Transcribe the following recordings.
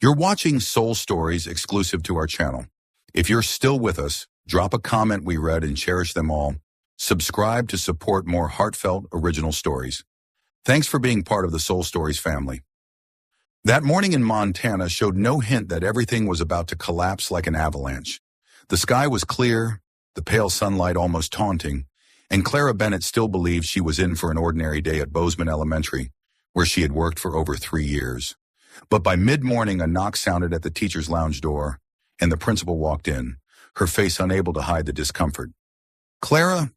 You're watching Soul Stories exclusive to our channel. If you're still with us, drop a comment we read and cherish them all. Subscribe to support more heartfelt original stories. Thanks for being part of the Soul Stories family. That morning in Montana showed no hint that everything was about to collapse like an avalanche. The sky was clear, the pale sunlight almost taunting, and Clara Bennett still believed she was in for an ordinary day at Bozeman Elementary, where she had worked for over 3 years. But by mid-morning, a knock sounded at the teacher's lounge door, and the principal walked in, her face unable to hide the discomfort. "Clara,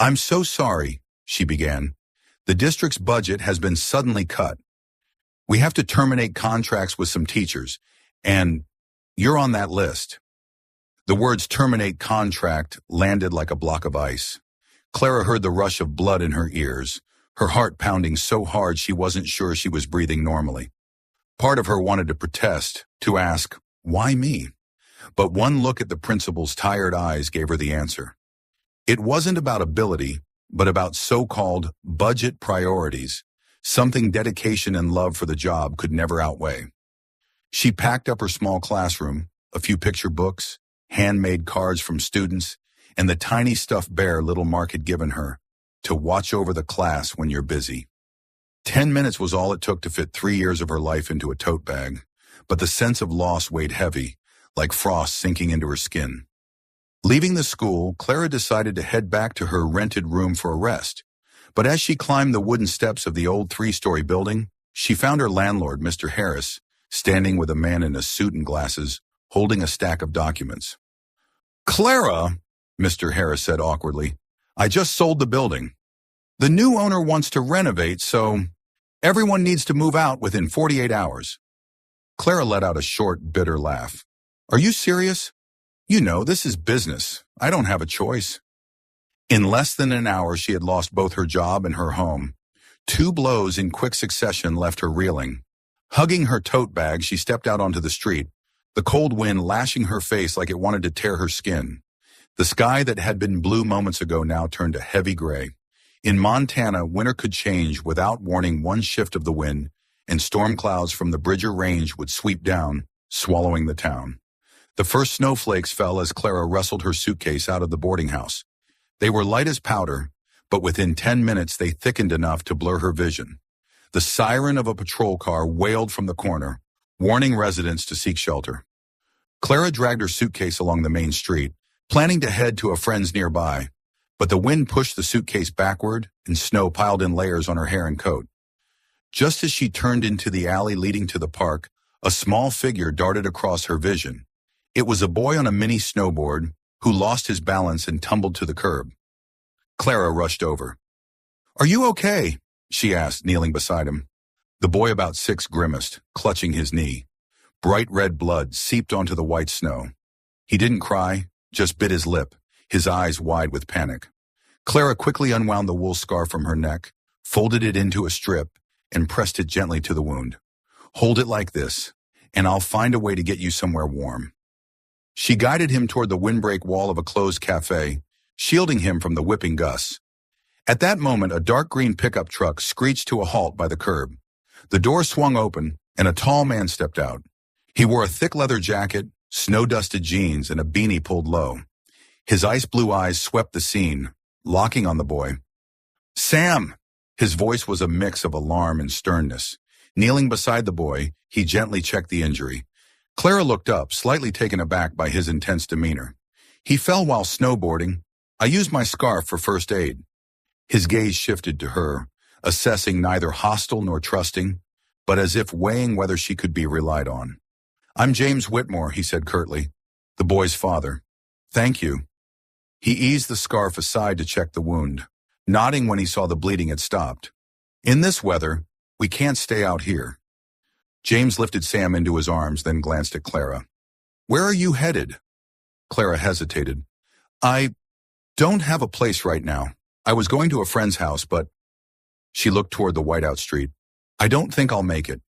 I'm so sorry," she began. "The district's budget has been suddenly cut. We have to terminate contracts with some teachers, and you're on that list." The words "terminate contract" landed like a block of ice. Clara heard the rush of blood in her ears, her heart pounding so hard she wasn't sure she was breathing normally. Part of her wanted to protest, to ask, "Why me?" But one look at the principal's tired eyes gave her the answer. It wasn't about ability, but about so-called budget priorities, something dedication and love for the job could never outweigh. She packed up her small classroom, a few picture books, handmade cards from students, and the tiny stuffed bear little Mark had given her, to watch over the class when you're busy. 10 minutes was all it took to fit 3 years of her life into a tote bag, but the sense of loss weighed heavy, like frost sinking into her skin. Leaving the school, Clara decided to head back to her rented room for a rest. But as she climbed the wooden steps of the old 3-story building, she found her landlord, Mr. Harris, standing with a man in a suit and glasses, holding a stack of documents. "Clara," Mr. Harris said awkwardly, "I just sold the building. The new owner wants to renovate, so everyone needs to move out within 48 hours. Clara let out a short, bitter laugh. "Are you serious? You know, this is business. I don't have a choice." In less than an hour, she had lost both her job and her home. 2 blows in quick succession left her reeling. Hugging her tote bag, she stepped out onto the street, the cold wind lashing her face like it wanted to tear her skin. The sky that had been blue moments ago now turned a heavy gray. In Montana, winter could change without warning. One shift of the wind, and storm clouds from the Bridger Range would sweep down, swallowing the town. The first snowflakes fell as Clara wrestled her suitcase out of the boarding house. They were light as powder, but within 10 minutes they thickened enough to blur her vision. The siren of a patrol car wailed from the corner, warning residents to seek shelter. Clara dragged her suitcase along the main street, planning to head to a friend's nearby. But the wind pushed the suitcase backward, and snow piled in layers on her hair and coat. Just as she turned into the alley leading to the park, a small figure darted across her vision. It was a boy on a mini snowboard who lost his balance and tumbled to the curb. Clara rushed over. "Are you okay?" she asked, kneeling beside him. The boy about 6 grimaced, clutching his knee. Bright red blood seeped onto the white snow. He didn't cry, just bit his lip, his eyes wide with panic. Clara quickly unwound the wool scarf from her neck, folded it into a strip, and pressed it gently to the wound. "Hold it like this, and I'll find a way to get you somewhere warm." She guided him toward the windbreak wall of a closed cafe, shielding him from the whipping gusts. At that moment, a dark green pickup truck screeched to a halt by the curb. The door swung open, and a tall man stepped out. He wore a thick leather jacket, snow-dusted jeans, and a beanie pulled low. His ice-blue eyes swept the scene, locking on the boy. "Sam!" His voice was a mix of alarm and sternness. Kneeling beside the boy, he gently checked the injury. Clara looked up, slightly taken aback by his intense demeanor. "He fell while snowboarding. I used my scarf for first aid." His gaze shifted to her, assessing neither hostile nor trusting, but as if weighing whether she could be relied on. "I'm James Whitmore," he said curtly, the boy's father. "Thank you." He eased the scarf aside to check the wound, nodding when he saw the bleeding had stopped. "In this weather, we can't stay out here." James lifted Sam into his arms, then glanced at Clara. "Where are you headed?" Clara hesitated. "I don't have a place right now. I was going to a friend's house, but..." She looked toward the whiteout street. "I don't think I'll make it."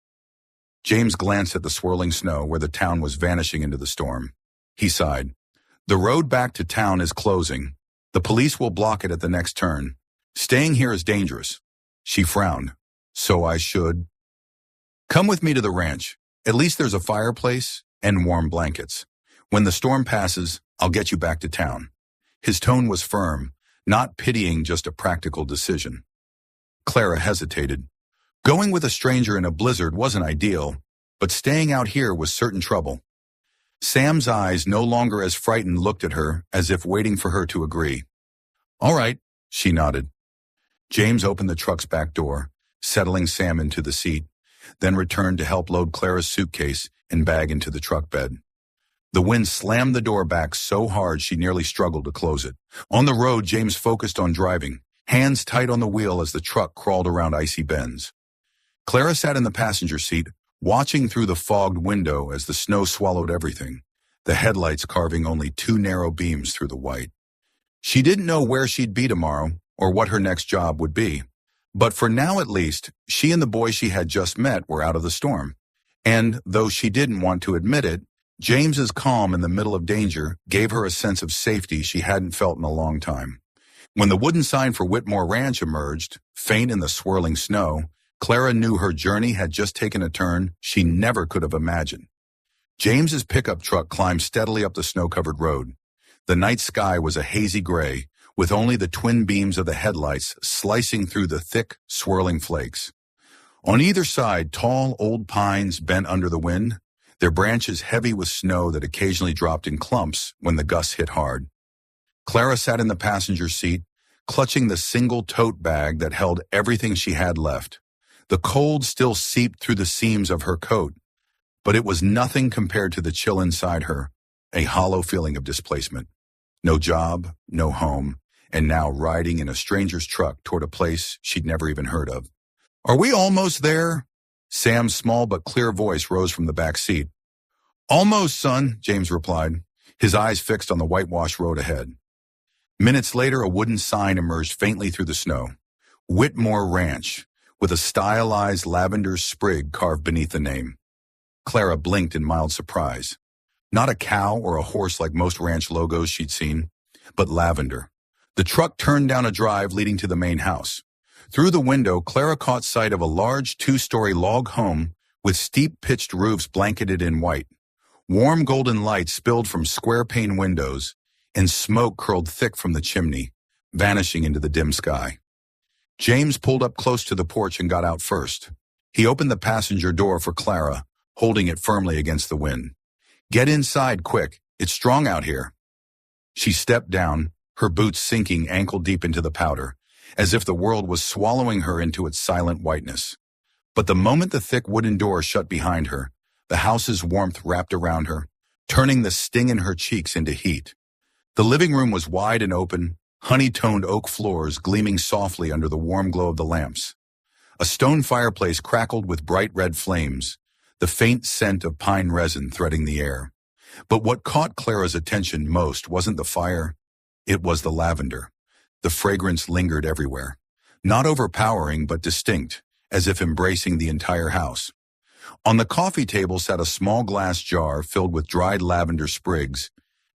James glanced at the swirling snow where the town was vanishing into the storm. He sighed. "The road back to town is closing. The police will block it at the next turn. Staying here is dangerous." She frowned. "So I should..." "Come with me to the ranch. At least there's a fireplace and warm blankets. When the storm passes, I'll get you back to town." His tone was firm, not pitying, just a practical decision. Clara hesitated. Going with a stranger in a blizzard wasn't ideal, but staying out here was certain trouble. Sam's eyes, no longer as frightened, looked at her as if waiting for her to agree. "All right," she nodded. James opened the truck's back door, settling Sam into the seat, then returned to help load Clara's suitcase and bag into the truck bed. The wind slammed the door back so hard she nearly struggled to close it. On the road, James focused on driving, hands tight on the wheel as the truck crawled around icy bends. Clara sat in the passenger seat, watching through the fogged window as the snow swallowed everything, the headlights carving only two narrow beams through the white. She didn't know where she'd be tomorrow or what her next job would be. But for now at least, she and the boy she had just met were out of the storm. And, though she didn't want to admit it, James's calm in the middle of danger gave her a sense of safety she hadn't felt in a long time. When the wooden sign for Whitmore Ranch emerged, faint in the swirling snow, Clara knew her journey had just taken a turn she never could have imagined. James's pickup truck climbed steadily up the snow-covered road. The night sky was a hazy gray, with only the twin beams of the headlights slicing through the thick, swirling flakes. On either side, tall, old pines bent under the wind, their branches heavy with snow that occasionally dropped in clumps when the gusts hit hard. Clara sat in the passenger seat, clutching the single tote bag that held everything she had left. The cold still seeped through the seams of her coat, but it was nothing compared to the chill inside her, a hollow feeling of displacement. No job, no home, and now riding in a stranger's truck toward a place she'd never even heard of. "Are we almost there?" Sam's small but clear voice rose from the back seat. "Almost, son," James replied, his eyes fixed on the whitewashed road ahead. Minutes later, a wooden sign emerged faintly through the snow. Whitmore Ranch, with a stylized lavender sprig carved beneath the name. Clara blinked in mild surprise. Not a cow or a horse like most ranch logos she'd seen, but lavender. The truck turned down a drive leading to the main house. Through the window, Clara caught sight of a large two-story log home with steep pitched roofs blanketed in white. Warm golden light spilled from square-pane windows, and smoke curled thick from the chimney, vanishing into the dim sky. James pulled up close to the porch and got out first. He opened the passenger door for Clara, holding it firmly against the wind. "Get inside, quick. It's strong out here." She stepped down, her boots sinking ankle-deep into the powder, as if the world was swallowing her into its silent whiteness. But the moment the thick wooden door shut behind her, the house's warmth wrapped around her, turning the sting in her cheeks into heat. The living room was wide and open, honey-toned oak floors gleaming softly under the warm glow of the lamps. A stone fireplace crackled with bright red flames, the faint scent of pine resin threading the air. But what caught Clara's attention most wasn't the fire, it was the lavender. The fragrance lingered everywhere, not overpowering but distinct, as if embracing the entire house. On the coffee table sat a small glass jar filled with dried lavender sprigs,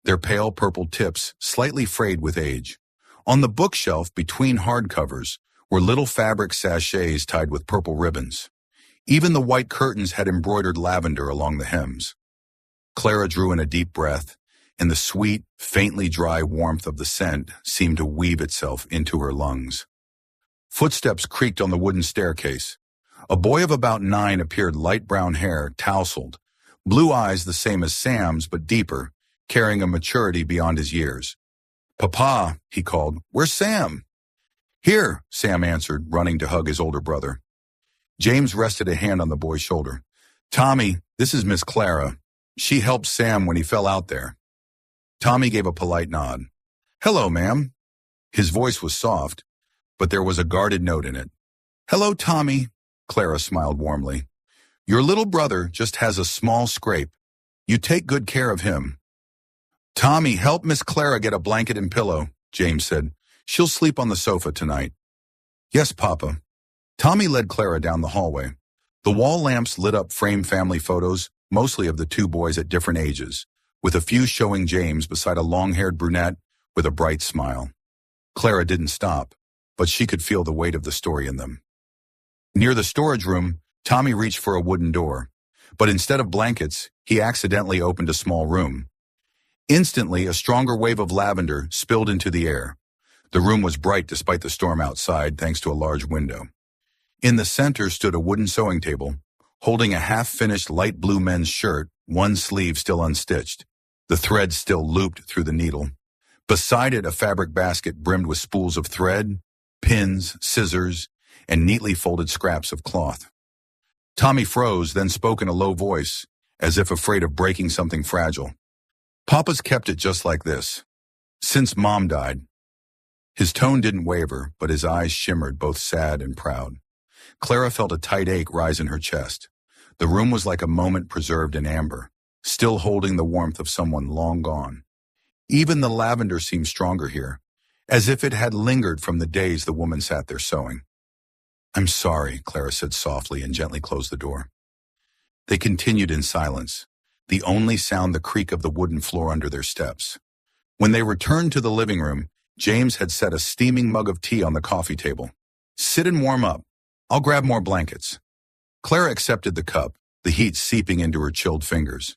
their pale purple tips slightly frayed with age. On the bookshelf between hardcovers were little fabric sachets tied with purple ribbons. Even the white curtains had embroidered lavender along the hems. Clara drew in a deep breath, and the sweet, faintly dry warmth of the scent seemed to weave itself into her lungs. Footsteps creaked on the wooden staircase. A boy of about 9 appeared, light brown hair, tousled, blue eyes the same as Sam's but deeper, carrying a maturity beyond his years. "Papa," he called, "where's Sam?" "Here," Sam answered, running to hug his older brother. James rested a hand on the boy's shoulder. "Tommy, this is Miss Clara. She helped Sam when he fell out there." Tommy gave a polite nod. "Hello, ma'am." His voice was soft, but there was a guarded note in it. "Hello, Tommy," Clara smiled warmly. "Your little brother just has a small scrape. You take good care of him." "Tommy, help Miss Clara get a blanket and pillow," James said. "She'll sleep on the sofa tonight." "Yes, Papa." Tommy led Clara down the hallway. The wall lamps lit up framed family photos, mostly of the two boys at different ages, with a few showing James beside a long-haired brunette with a bright smile. Clara didn't stop, but she could feel the weight of the story in them. Near the storage room, Tommy reached for a wooden door. But instead of blankets, he accidentally opened a small room. Instantly, a stronger wave of lavender spilled into the air. The room was bright despite the storm outside, thanks to a large window. In the center stood a wooden sewing table, holding a half-finished light blue men's shirt, one sleeve still unstitched, the thread still looped through the needle. Beside it, a fabric basket brimmed with spools of thread, pins, scissors, and neatly folded scraps of cloth. Tommy froze, then spoke in a low voice, as if afraid of breaking something fragile. "Papa's kept it just like this, since Mom died." His tone didn't waver, but his eyes shimmered, both sad and proud. Clara felt a tight ache rise in her chest. The room was like a moment preserved in amber, still holding the warmth of someone long gone. Even the lavender seemed stronger here, as if it had lingered from the days the woman sat there sewing. "I'm sorry," Clara said softly and gently closed the door. They continued in silence, the only sound the creak of the wooden floor under their steps. When they returned to the living room, James had set a steaming mug of tea on the coffee table. "Sit and warm up. I'll grab more blankets." Clara accepted the cup, the heat seeping into her chilled fingers.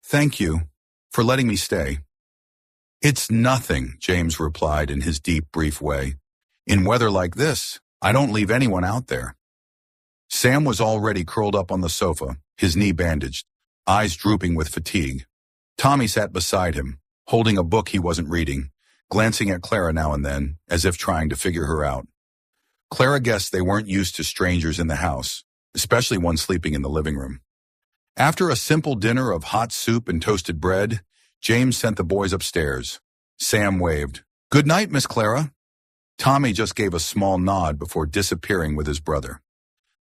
"Thank you for letting me stay." "It's nothing," James replied in his deep, brief way. "In weather like this, I don't leave anyone out there." Sam was already curled up on the sofa, his knee bandaged, eyes drooping with fatigue. Tommy sat beside him, holding a book he wasn't reading, glancing at Clara now and then, as if trying to figure her out. Clara guessed they weren't used to strangers in the house, especially one sleeping in the living room. After a simple dinner of hot soup and toasted bread, James sent the boys upstairs. Sam waved. "Good night, Miss Clara." Tommy just gave a small nod before disappearing with his brother.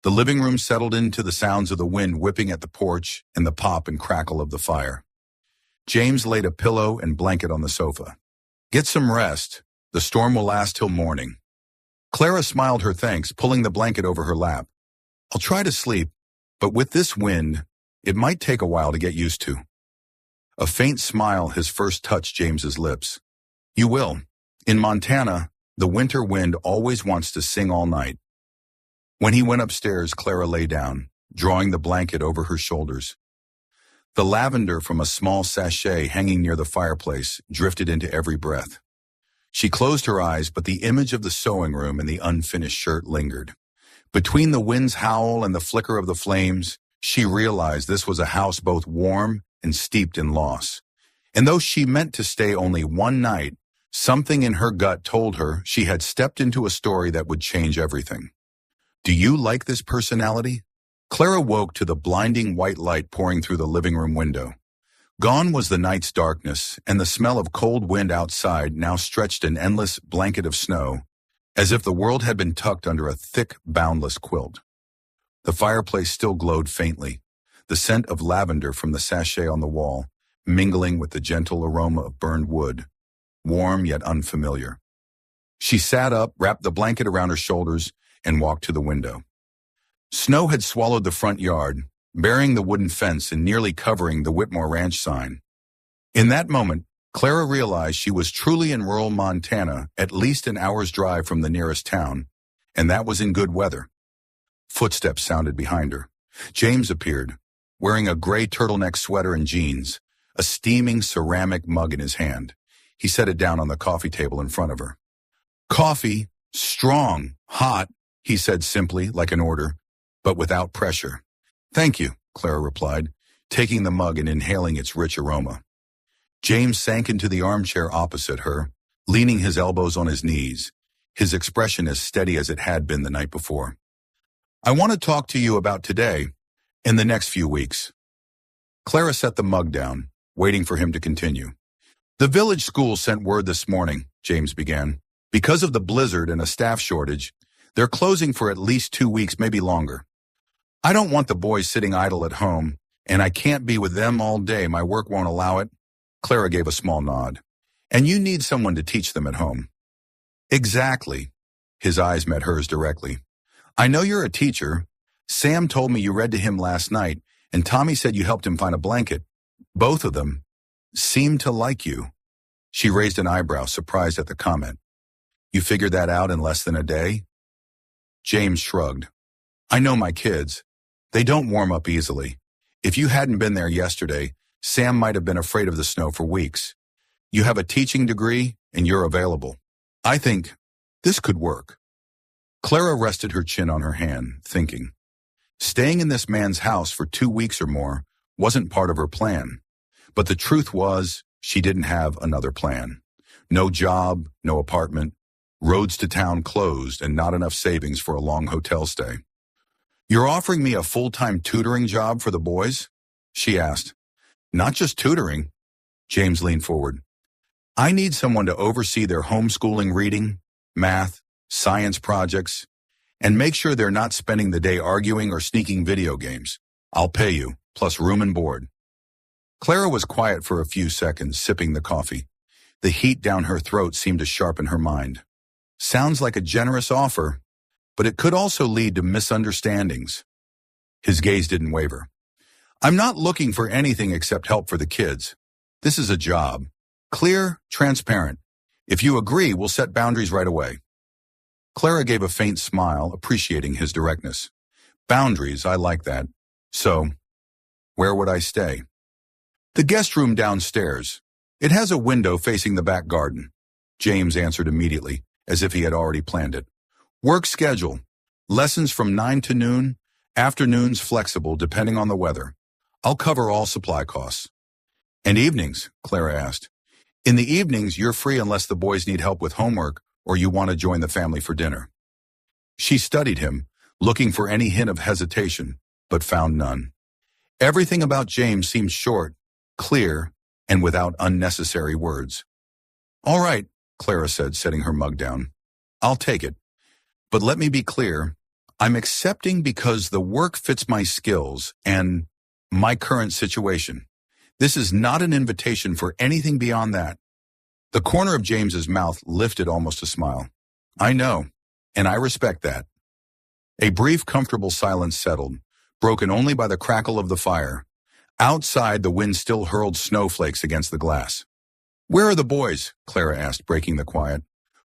The living room settled into the sounds of the wind whipping at the porch and the pop and crackle of the fire. James laid a pillow and blanket on the sofa. "Get some rest. The storm will last till morning." Clara smiled her thanks, pulling the blanket over her lap. "I'll try to sleep, but with this wind, it might take a while to get used to." A faint smile his first touched James's lips. "You will. In Montana, the winter wind always wants to sing all night." When he went upstairs, Clara lay down, drawing the blanket over her shoulders. The lavender from a small sachet hanging near the fireplace drifted into every breath. She closed her eyes, but the image of the sewing room and the unfinished shirt lingered. Between the wind's howl and the flicker of the flames, she realized this was a house both warm and steeped in loss. And though she meant to stay only one night, something in her gut told her she had stepped into a story that would change everything. "Do you like this personality?" Clara woke to the blinding white light pouring through the living room window. Gone was the night's darkness, and the smell of cold wind outside now stretched an endless blanket of snow, as if the world had been tucked under a thick, boundless quilt. The fireplace still glowed faintly, the scent of lavender from the sachet on the wall, mingling with the gentle aroma of burned wood, warm yet unfamiliar. She sat up, wrapped the blanket around her shoulders, and walked to the window. Snow had swallowed the front yard, burying the wooden fence and nearly covering the Whitmore Ranch sign. In that moment, Clara realized she was truly in rural Montana, at least an hour's drive from the nearest town, and that was in good weather. Footsteps sounded behind her. James appeared, wearing a gray turtleneck sweater and jeans, a steaming ceramic mug in his hand. He set it down on the coffee table in front of her. "Coffee, strong, hot," he said simply, like an order, but without pressure. "Thank you," Clara replied, taking the mug and inhaling its rich aroma. James sank into the armchair opposite her, leaning his elbows on his knees, his expression as steady as it had been the night before. "I want to talk to you about today and the next few weeks." Clara set the mug down, waiting for him to continue. "The village school sent word this morning," James began. "Because of the blizzard and a staff shortage, they're closing for at least 2 weeks, maybe longer. I don't want the boys sitting idle at home, and I can't be with them all day. My work won't allow it." Clara gave a small nod. "And you need someone to teach them at home." "Exactly." His eyes met hers directly. "I know you're a teacher. Sam told me you read to him last night, and Tommy said you helped him find a blanket. Both of them seem to like you." She raised an eyebrow, surprised at the comment. "You figured that out in less than a day?" James shrugged. "I know my kids. They don't warm up easily. If you hadn't been there yesterday, Sam might have been afraid of the snow for weeks. You have a teaching degree, and you're available. I think this could work. Clara rested her chin on her hand, thinking. Staying in this man's house for 2 weeks or more wasn't part of her plan. But the truth was, she didn't have another plan. No job, no apartment, roads to town closed, and not enough savings for a long hotel stay. You're offering me a full-time tutoring job for the boys? She asked. Not just tutoring. James leaned forward. I need someone to oversee their homeschooling reading, math, science projects, and make sure they're not spending the day arguing or sneaking video games. I'll pay you, plus room and board. Clara was quiet for a few seconds, sipping the coffee. The heat down her throat seemed to sharpen her mind. Sounds like a generous offer, but it could also lead to misunderstandings. His gaze didn't waver. I'm not looking for anything except help for the kids. This is a job. Clear, transparent. If you agree, we'll set boundaries right away. Clara gave a faint smile, appreciating his directness. Boundaries, I like that. So, where would I stay? The guest room downstairs. It has a window facing the back garden. James answered immediately, as if he had already planned it. Work schedule. Lessons from 9 to noon. Afternoons flexible depending on the weather. I'll cover all supply costs. And evenings? Clara asked. In the evenings, you're free unless the boys need help with homework or you want to join the family for dinner. She studied him, looking for any hint of hesitation, but found none. Everything about James seemed short, clear, and without unnecessary words. All right, Clara said, setting her mug down. I'll take it. But let me be clear, I'm accepting because the work fits my skills and my current situation. This is not an invitation for anything beyond that. The corner of James's mouth lifted almost a smile. I know, and I respect that. A brief, comfortable silence settled, broken only by the crackle of the fire. Outside, the wind still hurled snowflakes against the glass. Where are the boys? Clara asked, breaking the quiet.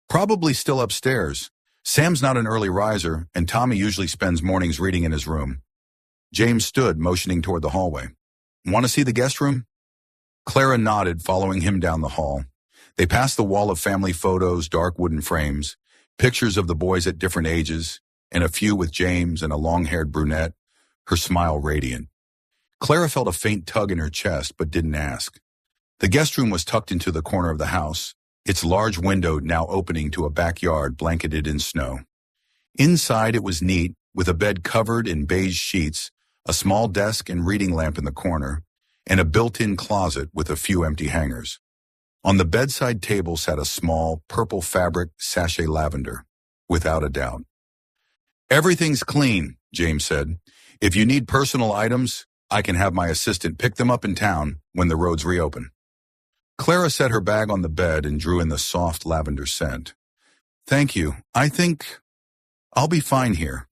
Probably still upstairs. Sam's not an early riser, and Tommy usually spends mornings reading in his room. James stood, motioning toward the hallway. Want to see the guest room? Clara nodded, following him down the hall. They passed the wall of family photos, dark wooden frames, pictures of the boys at different ages, and a few with James and a long-haired brunette, her smile radiant. Clara felt a faint tug in her chest, but didn't ask. The guest room was tucked into the corner of the house, its large window now opening to a backyard blanketed in snow. Inside it was neat, with a bed covered in beige sheets, a small desk and reading lamp in the corner, and a built-in closet with a few empty hangers. On the bedside table sat a small, purple fabric sachet lavender, without a doubt. Everything's clean, James said. If you need personal items, I can have my assistant pick them up in town when the roads reopen. Clara set her bag on the bed and drew in the soft lavender scent. Thank you. I think I'll be fine here.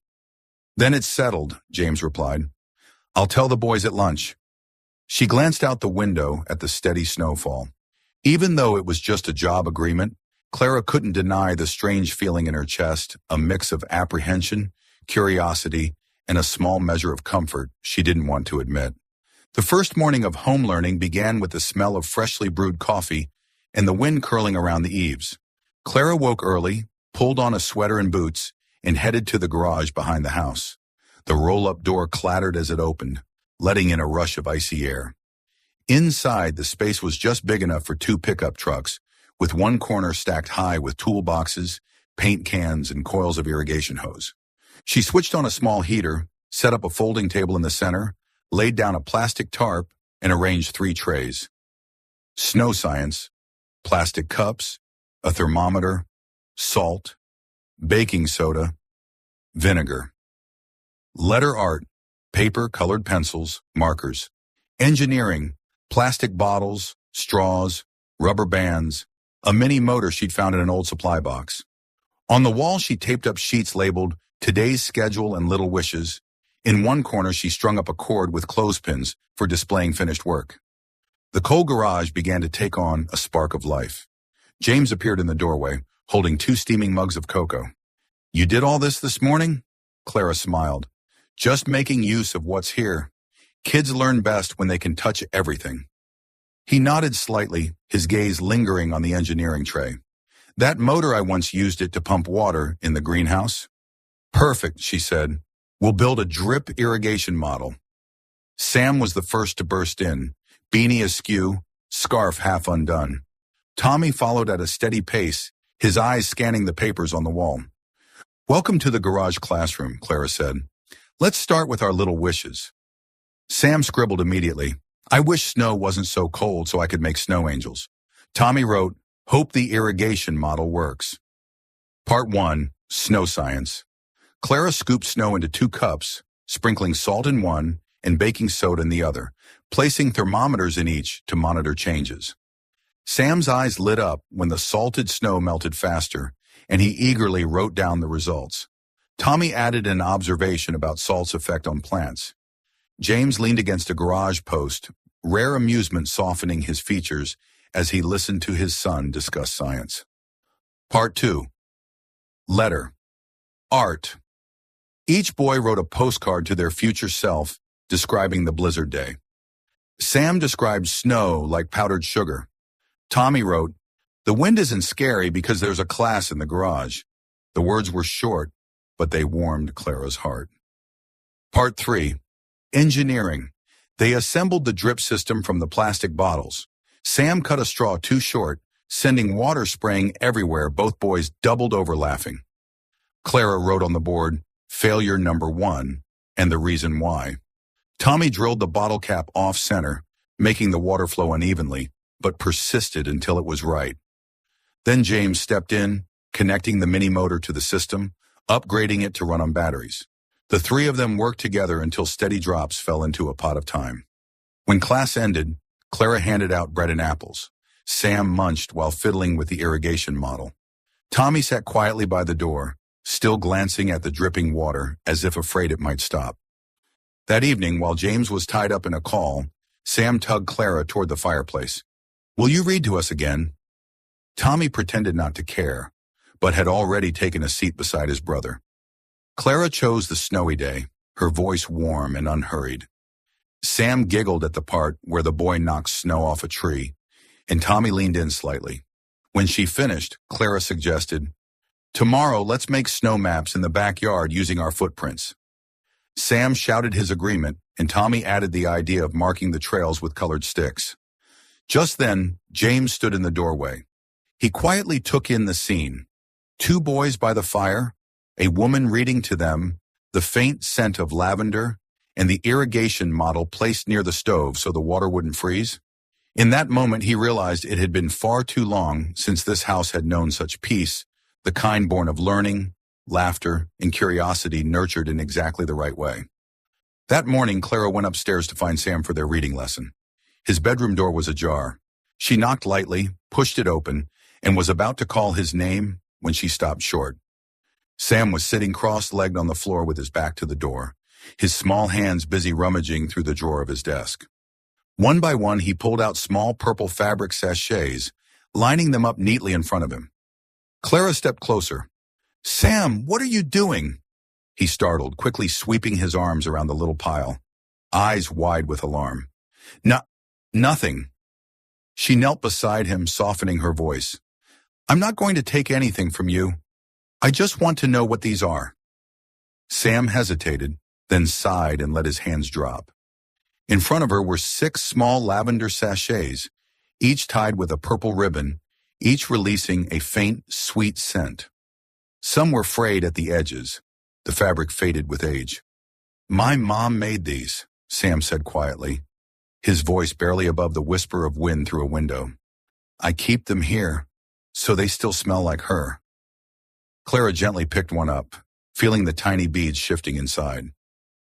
Then it's settled, James replied. I'll tell the boys at lunch. She glanced out the window at the steady snowfall. Even though it was just a job agreement, Clara couldn't deny the strange feeling in her chest, a mix of apprehension, curiosity, and a small measure of comfort she didn't want to admit. The first morning of home learning began with the smell of freshly brewed coffee and the wind curling around the eaves. Clara woke early, pulled on a sweater and boots, and headed to the garage behind the house. The roll-up door clattered as it opened, letting in a rush of icy air. Inside, the space was just big enough for 2 pickup trucks, with one corner stacked high with toolboxes, paint cans, and coils of irrigation hose. She switched on a small heater, set up a folding table in the center, laid down a plastic tarp, and arranged 3 trays. Snow science, plastic cups, a thermometer, salt, baking soda, vinegar. Letter art, paper, colored pencils, markers. Engineering, plastic bottles, straws, rubber bands, a mini motor she'd found in an old supply box. On the wall, she taped up sheets labeled Today's Schedule and Little Wishes. In one corner, she strung up a cord with clothespins for displaying finished work. The cold garage began to take on a spark of life. James appeared in the doorway, holding 2 steaming mugs of cocoa. You did all this morning? Clara smiled. Just making use of what's here. Kids learn best when they can touch everything. He nodded slightly, his gaze lingering on the engineering tray. That motor I once used it to pump water in the greenhouse? Perfect, she said. We'll build a drip irrigation model. Sam was the first to burst in, beanie askew, scarf half undone. Tommy followed at a steady pace, his eyes scanning the papers on the wall. Welcome to the garage classroom, Clara said. Let's start with our little wishes. Sam scribbled immediately. I wish snow wasn't so cold so I could make snow angels. Tommy wrote, hope the irrigation model works. Part 1, Snow Science. Clara scooped snow into 2 cups, sprinkling salt in one and baking soda in the other, placing thermometers in each to monitor changes. Sam's eyes lit up when the salted snow melted faster, and he eagerly wrote down the results. Tommy added an observation about salt's effect on plants. James leaned against a garage post, rare amusement softening his features as he listened to his son discuss science. Part 2. Letter. Art. Each boy wrote a postcard to their future self, describing the blizzard day. Sam described snow like powdered sugar. Tommy wrote, the wind isn't scary because there's a class in the garage. The words were short, but they warmed Clara's heart. Part 3. Engineering. They assembled the drip system from the plastic bottles. Sam cut a straw too short, sending water spraying everywhere. Both boys doubled over laughing. Clara wrote on the board, failure number 1, and the reason why. Tommy drilled the bottle cap off-center, making the water flow unevenly, but persisted until it was right. Then James stepped in, connecting the mini motor to the system, upgrading it to run on batteries. The 3 of them worked together until steady drops fell into a pot of time. When class ended, Clara handed out bread and apples. Sam munched while fiddling with the irrigation model. Tommy sat quietly by the door, still glancing at the dripping water as if afraid it might stop. That evening, while James was tied up in a call, Sam tugged Clara toward the fireplace. Will you read to us again? Tommy pretended not to care, but had already taken a seat beside his brother. Clara chose the snowy day, her voice warm and unhurried. Sam giggled at the part where the boy knocked snow off a tree, and Tommy leaned in slightly. When she finished, Clara suggested, tomorrow let's make snow maps in the backyard using our footprints. Sam shouted his agreement, and Tommy added the idea of marking the trails with colored sticks. Just then, James stood in the doorway. He quietly took in the scene. 2 boys by the fire, a woman reading to them, the faint scent of lavender, and the irrigation model placed near the stove so the water wouldn't freeze. In that moment, he realized it had been far too long since this house had known such peace, the kind born of learning, laughter, and curiosity nurtured in exactly the right way. That morning, Clara went upstairs to find Sam for their reading lesson. His bedroom door was ajar. She knocked lightly, pushed it open, and was about to call his name when she stopped short. Sam was sitting cross-legged on the floor with his back to the door, his small hands busy rummaging through the drawer of his desk. One by one, he pulled out small purple fabric sachets, lining them up neatly in front of him. Clara stepped closer. Sam, what are you doing? He startled, quickly sweeping his arms around the little pile, eyes wide with alarm. Nothing. She knelt beside him, softening her voice. I'm not going to take anything from you. I just want to know what these are. Sam hesitated, then sighed and let his hands drop. In front of her were 6 small lavender sachets, each tied with a purple ribbon, each releasing a faint, sweet scent. Some were frayed at the edges. The fabric faded with age. My mom made these, Sam said quietly, his voice barely above the whisper of wind through a window. I keep them here, so they still smell like her. Clara gently picked one up, feeling the tiny beads shifting inside.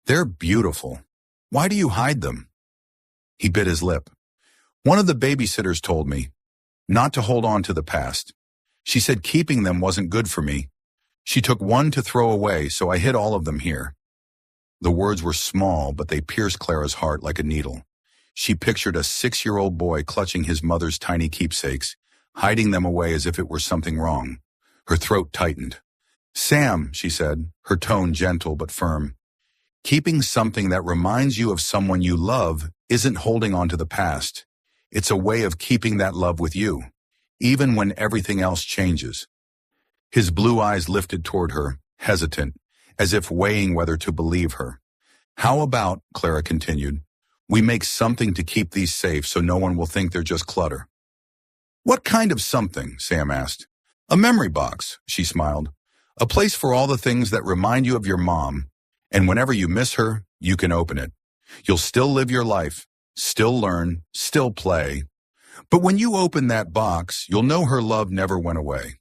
They're beautiful. Why do you hide them? He bit his lip. One of the babysitters told me not to hold on to the past. She said keeping them wasn't good for me. She took one to throw away, so I hid all of them here. The words were small, but they pierced Clara's heart like a needle. She pictured a 6-year-old boy clutching his mother's tiny keepsakes, hiding them away as if it were something wrong. Her throat tightened. Sam, she said, her tone gentle but firm, Keeping something that reminds you of someone you love isn't holding on to the past. It's a way of keeping that love with you, even when everything else changes. His blue eyes lifted toward her, hesitant, as if weighing whether to believe her. How about, Clara continued, we make something to keep these safe so no one will think they're just clutter? What kind of something? Sam asked. A memory box, she smiled. A place for all the things that remind you of your mom, and whenever you miss her, you can open it. You'll still live your life, still learn, still play. But when you open that box, you'll know her love never went away.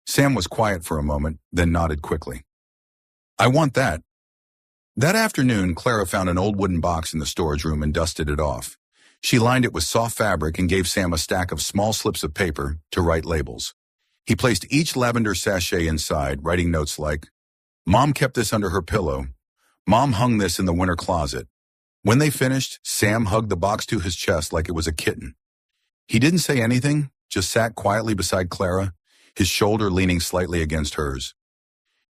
Sam was quiet for a moment, then nodded quickly. I want that. That afternoon, Clara found an old wooden box in the storage room and dusted it off. She lined it with soft fabric and gave Sam a stack of small slips of paper to write labels. He placed each lavender sachet inside, writing notes like, Mom kept this under her pillow. Mom hung this in the winter closet. When they finished, Sam hugged the box to his chest like it was a kitten. He didn't say anything, just sat quietly beside Clara, his shoulder leaning slightly against hers.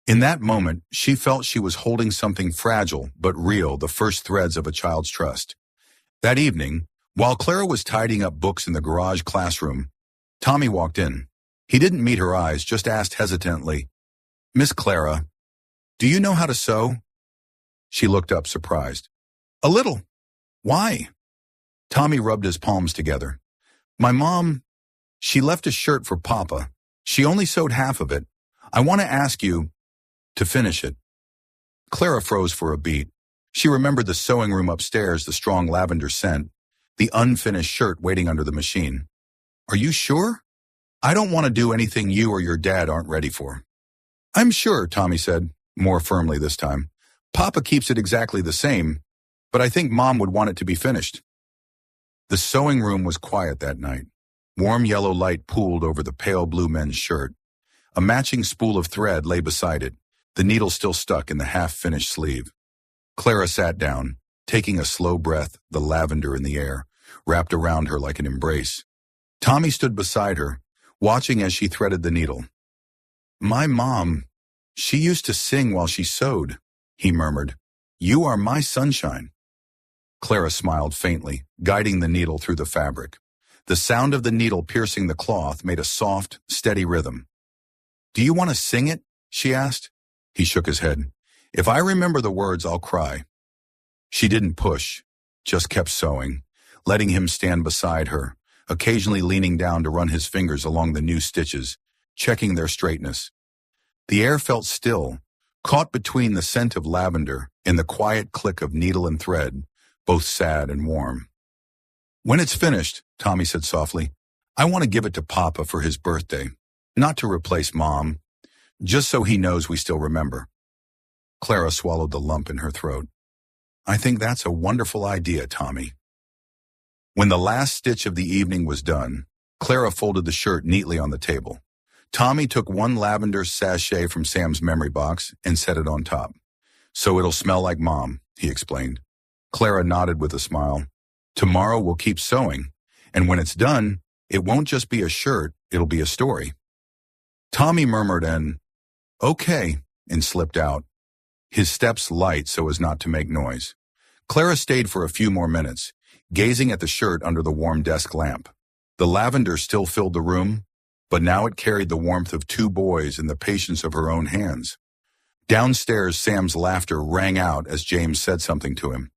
In that moment, she felt she was holding something fragile but real, the first threads of a child's trust. That evening, while Clara was tidying up books in the garage classroom, Tommy walked in. He didn't meet her eyes, just asked hesitantly, Miss Clara, do you know how to sew? She looked up, surprised. A little. Why? Tommy rubbed his palms together. My mom, she left a shirt for Papa. She only sewed half of it. I want to ask you to finish it. Clara froze for a beat. She remembered the sewing room upstairs, the strong lavender scent, the unfinished shirt waiting under the machine. Are you sure? I don't want to do anything you or your dad aren't ready for. I'm sure, Tommy said, more firmly this time. Papa keeps it exactly the same, but I think Mom would want it to be finished. The sewing room was quiet that night. Warm yellow light pooled over the pale blue men's shirt. A matching spool of thread lay beside it, the needle still stuck in the half-finished sleeve. Clara sat down, taking a slow breath, the lavender in the air, wrapped around her like an embrace. Tommy stood beside her, watching as she threaded the needle. My mom, she used to sing while she sewed, he murmured. You are my sunshine. Clara smiled faintly, guiding the needle through the fabric. The sound of the needle piercing the cloth made a soft, steady rhythm. Do you want to sing it? She asked. He shook his head. If I remember the words, I'll cry. She didn't push, just kept sewing, letting him stand beside her, occasionally leaning down to run his fingers along the new stitches, checking their straightness. The air felt still, caught between the scent of lavender and the quiet click of needle and thread, both sad and warm. When it's finished, Tommy said softly, I want to give it to Papa for his birthday, not to replace Mom, just so he knows we still remember. Clara swallowed the lump in her throat. I think that's a wonderful idea, Tommy. When the last stitch of the evening was done, Clara folded the shirt neatly on the table. Tommy took one lavender sachet from Sam's memory box and set it on top. So it'll smell like Mom, he explained. Clara nodded with a smile. Tomorrow we'll keep sewing, and when it's done, it won't just be a shirt, it'll be a story. Tommy murmured an, okay, and slipped out, his steps light so as not to make noise. Clara stayed for a few more minutes, gazing at the shirt under the warm desk lamp. The lavender still filled the room, but now it carried the warmth of two boys and the patience of her own hands. Downstairs, Sam's laughter rang out as James said something to him.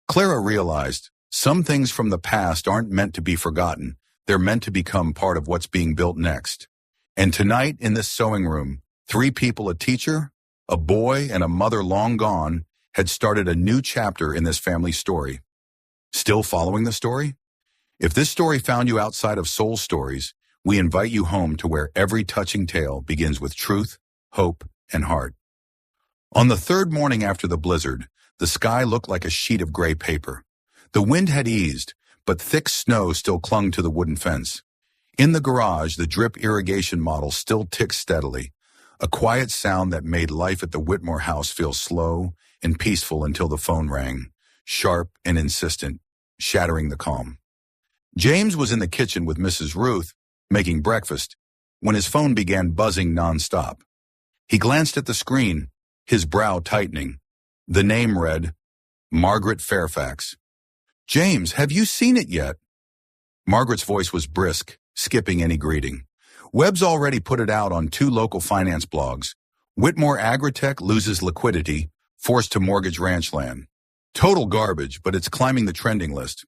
Clara realized some things from the past aren't meant to be forgotten. They're meant to become part of what's being built next. And tonight in this sewing room, 3 people, a teacher, a boy, and a mother long gone, had started a new chapter in this family story. Still following the story? If this story found you outside of Soul Stories, we invite you home to where every touching tale begins with truth, hope, and heart. On the 3rd morning after the blizzard, the sky looked like a sheet of gray paper. The wind had eased, but thick snow still clung to the wooden fence. In the garage, the drip irrigation model still ticked steadily, a quiet sound that made life at the Whitmore house feel slow and peaceful until the phone rang, sharp and insistent, shattering the calm. James was in the kitchen with Mrs. Ruth, making breakfast, when his phone began buzzing nonstop. He glanced at the screen, his brow tightening. The name read, Margaret Fairfax. James, have you seen it yet? Margaret's voice was brisk, skipping any greeting. Webb's already put it out on 2 local finance blogs. Whitmore Agritech loses liquidity, forced to mortgage ranch land. Total garbage, but it's climbing the trending list.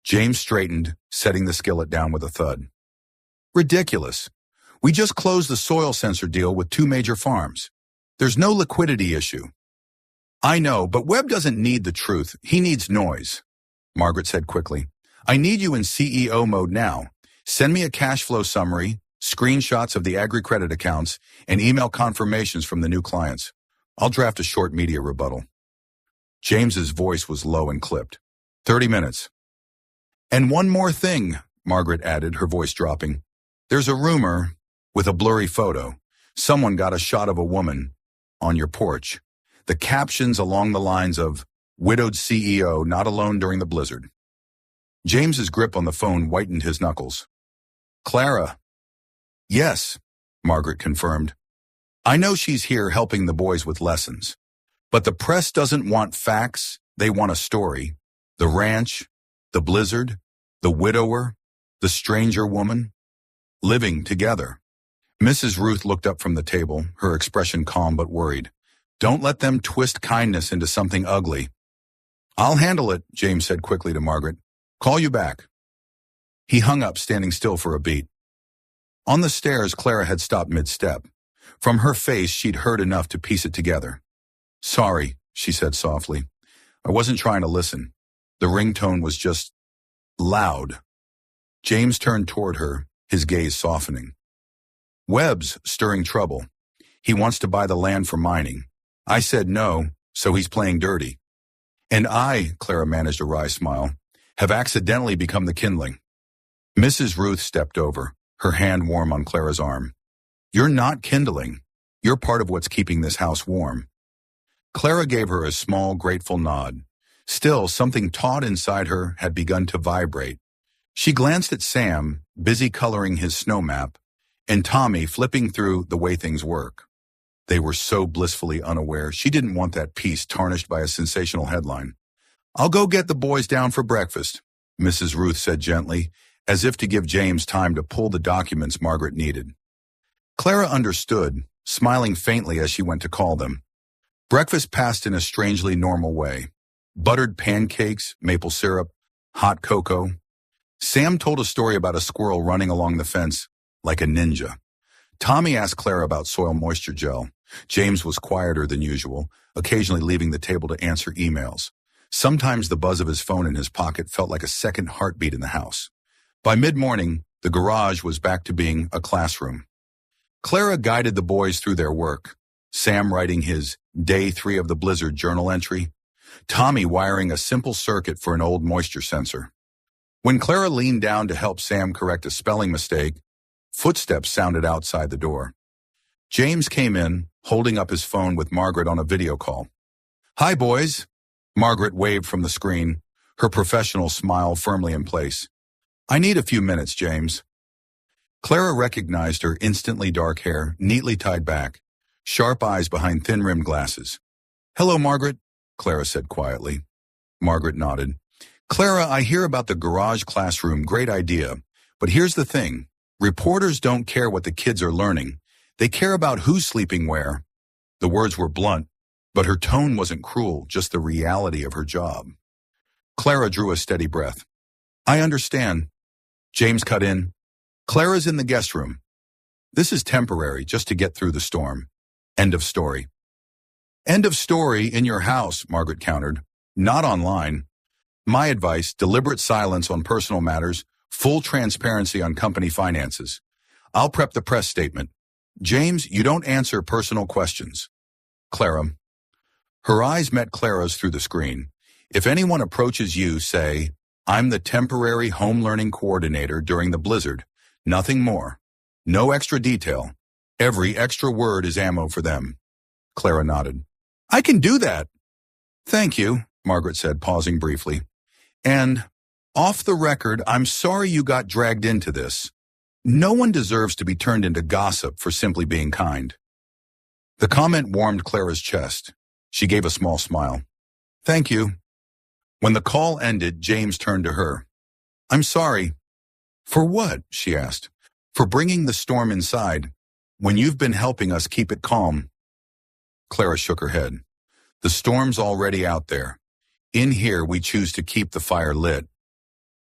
James straightened, setting the skillet down with a thud. Ridiculous. We just closed the soil sensor deal with 2 major farms. There's no liquidity issue. I know, but Webb doesn't need the truth. He needs noise. Margaret said quickly. I need you in CEO mode now. Send me a cash flow summary, screenshots of the agri-credit accounts, and email confirmations from the new clients. I'll draft a short media rebuttal. James's voice was low and clipped. 30 minutes. And one more thing, Margaret added, her voice dropping. There's a rumor, with a blurry photo, someone got a shot of a woman on your porch. The captions along the lines of, widowed CEO not alone during the blizzard. James's grip on the phone whitened his knuckles. Clara. Yes, Margaret confirmed. I know she's here helping the boys with lessons. But the press doesn't want facts, they want a story. The ranch, the blizzard, the widower, the stranger woman, living together. Mrs. Ruth looked up from the table, her expression calm but worried. Don't let them twist kindness into something ugly. I'll handle it, James said quickly to Margaret. Call you back. He hung up, standing still for a beat. On the stairs, Clara had stopped mid-step. From her face, she'd heard enough to piece it together. Sorry, she said softly. I wasn't trying to listen. The ringtone was just loud. James turned toward her, his gaze softening. Webb's stirring trouble. He wants to buy the land for mining. I said no, so he's playing dirty. And I, Clara managed a wry smile, have accidentally become the kindling. Mrs. Ruth stepped over, her hand warm on Clara's arm. You're not kindling. You're part of what's keeping this house warm. Clara gave her a small, grateful nod. Still, something taut inside her had begun to vibrate. She glanced at Sam, busy coloring his snow map, and Tommy flipping through The Way Things Work. They were so blissfully unaware she didn't want that piece tarnished by a sensational headline. I'll go get the boys down for breakfast, Mrs. Ruth said gently, as if to give James time to pull the documents Margaret needed. Clara understood, smiling faintly as she went to call them. Breakfast passed in a strangely normal way. Buttered pancakes, maple syrup, hot cocoa. Sam told a story about a squirrel running along the fence like a ninja. Tommy asked Clara about soil moisture gel. James was quieter than usual, occasionally leaving the table to answer emails. Sometimes the buzz of his phone in his pocket felt like a second heartbeat in the house. By mid-morning, the garage was back to being a classroom. Clara guided the boys through their work, Sam writing his Day 3 of the Blizzard journal entry, Tommy wiring a simple circuit for an old moisture sensor. When Clara leaned down to help Sam correct a spelling mistake, footsteps sounded outside the door. James came in, holding up his phone with Margaret on a video call. Hi, boys. Margaret waved from the screen, her professional smile firmly in place. I need a few minutes, James. Clara recognized her instantly dark hair, neatly tied back, sharp eyes behind thin-rimmed glasses. Hello, Margaret, Clara said quietly. Margaret nodded. Clara, I hear about the garage classroom, great idea. But here's the thing. Reporters don't care what the kids are learning. They care about who's sleeping where. The words were blunt, but her tone wasn't cruel, just the reality of her job. Clara drew a steady breath. I understand. James cut in. Clara's in the guest room. This is temporary, just to get through the storm. End of story. End of story in your house, Margaret countered. Not online. My advice, deliberate silence on personal matters, full transparency on company finances. I'll prep the press statement. James, you don't answer personal questions. Clara. Her eyes met Clara's through the screen. If anyone approaches you, say, I'm the temporary home learning coordinator during the blizzard. Nothing more. No extra detail. Every extra word is ammo for them. Clara nodded. I can do that. Thank you, Margaret said, pausing briefly. And, off the record, I'm sorry you got dragged into this. No one deserves to be turned into gossip for simply being kind. The comment warmed Clara's chest. She gave a small smile. Thank you. When the call ended, James turned to her. I'm sorry. For what? She asked. For bringing the storm inside, when you've been helping us keep it calm. Clara shook her head. The storm's already out there. In here, we choose to keep the fire lit.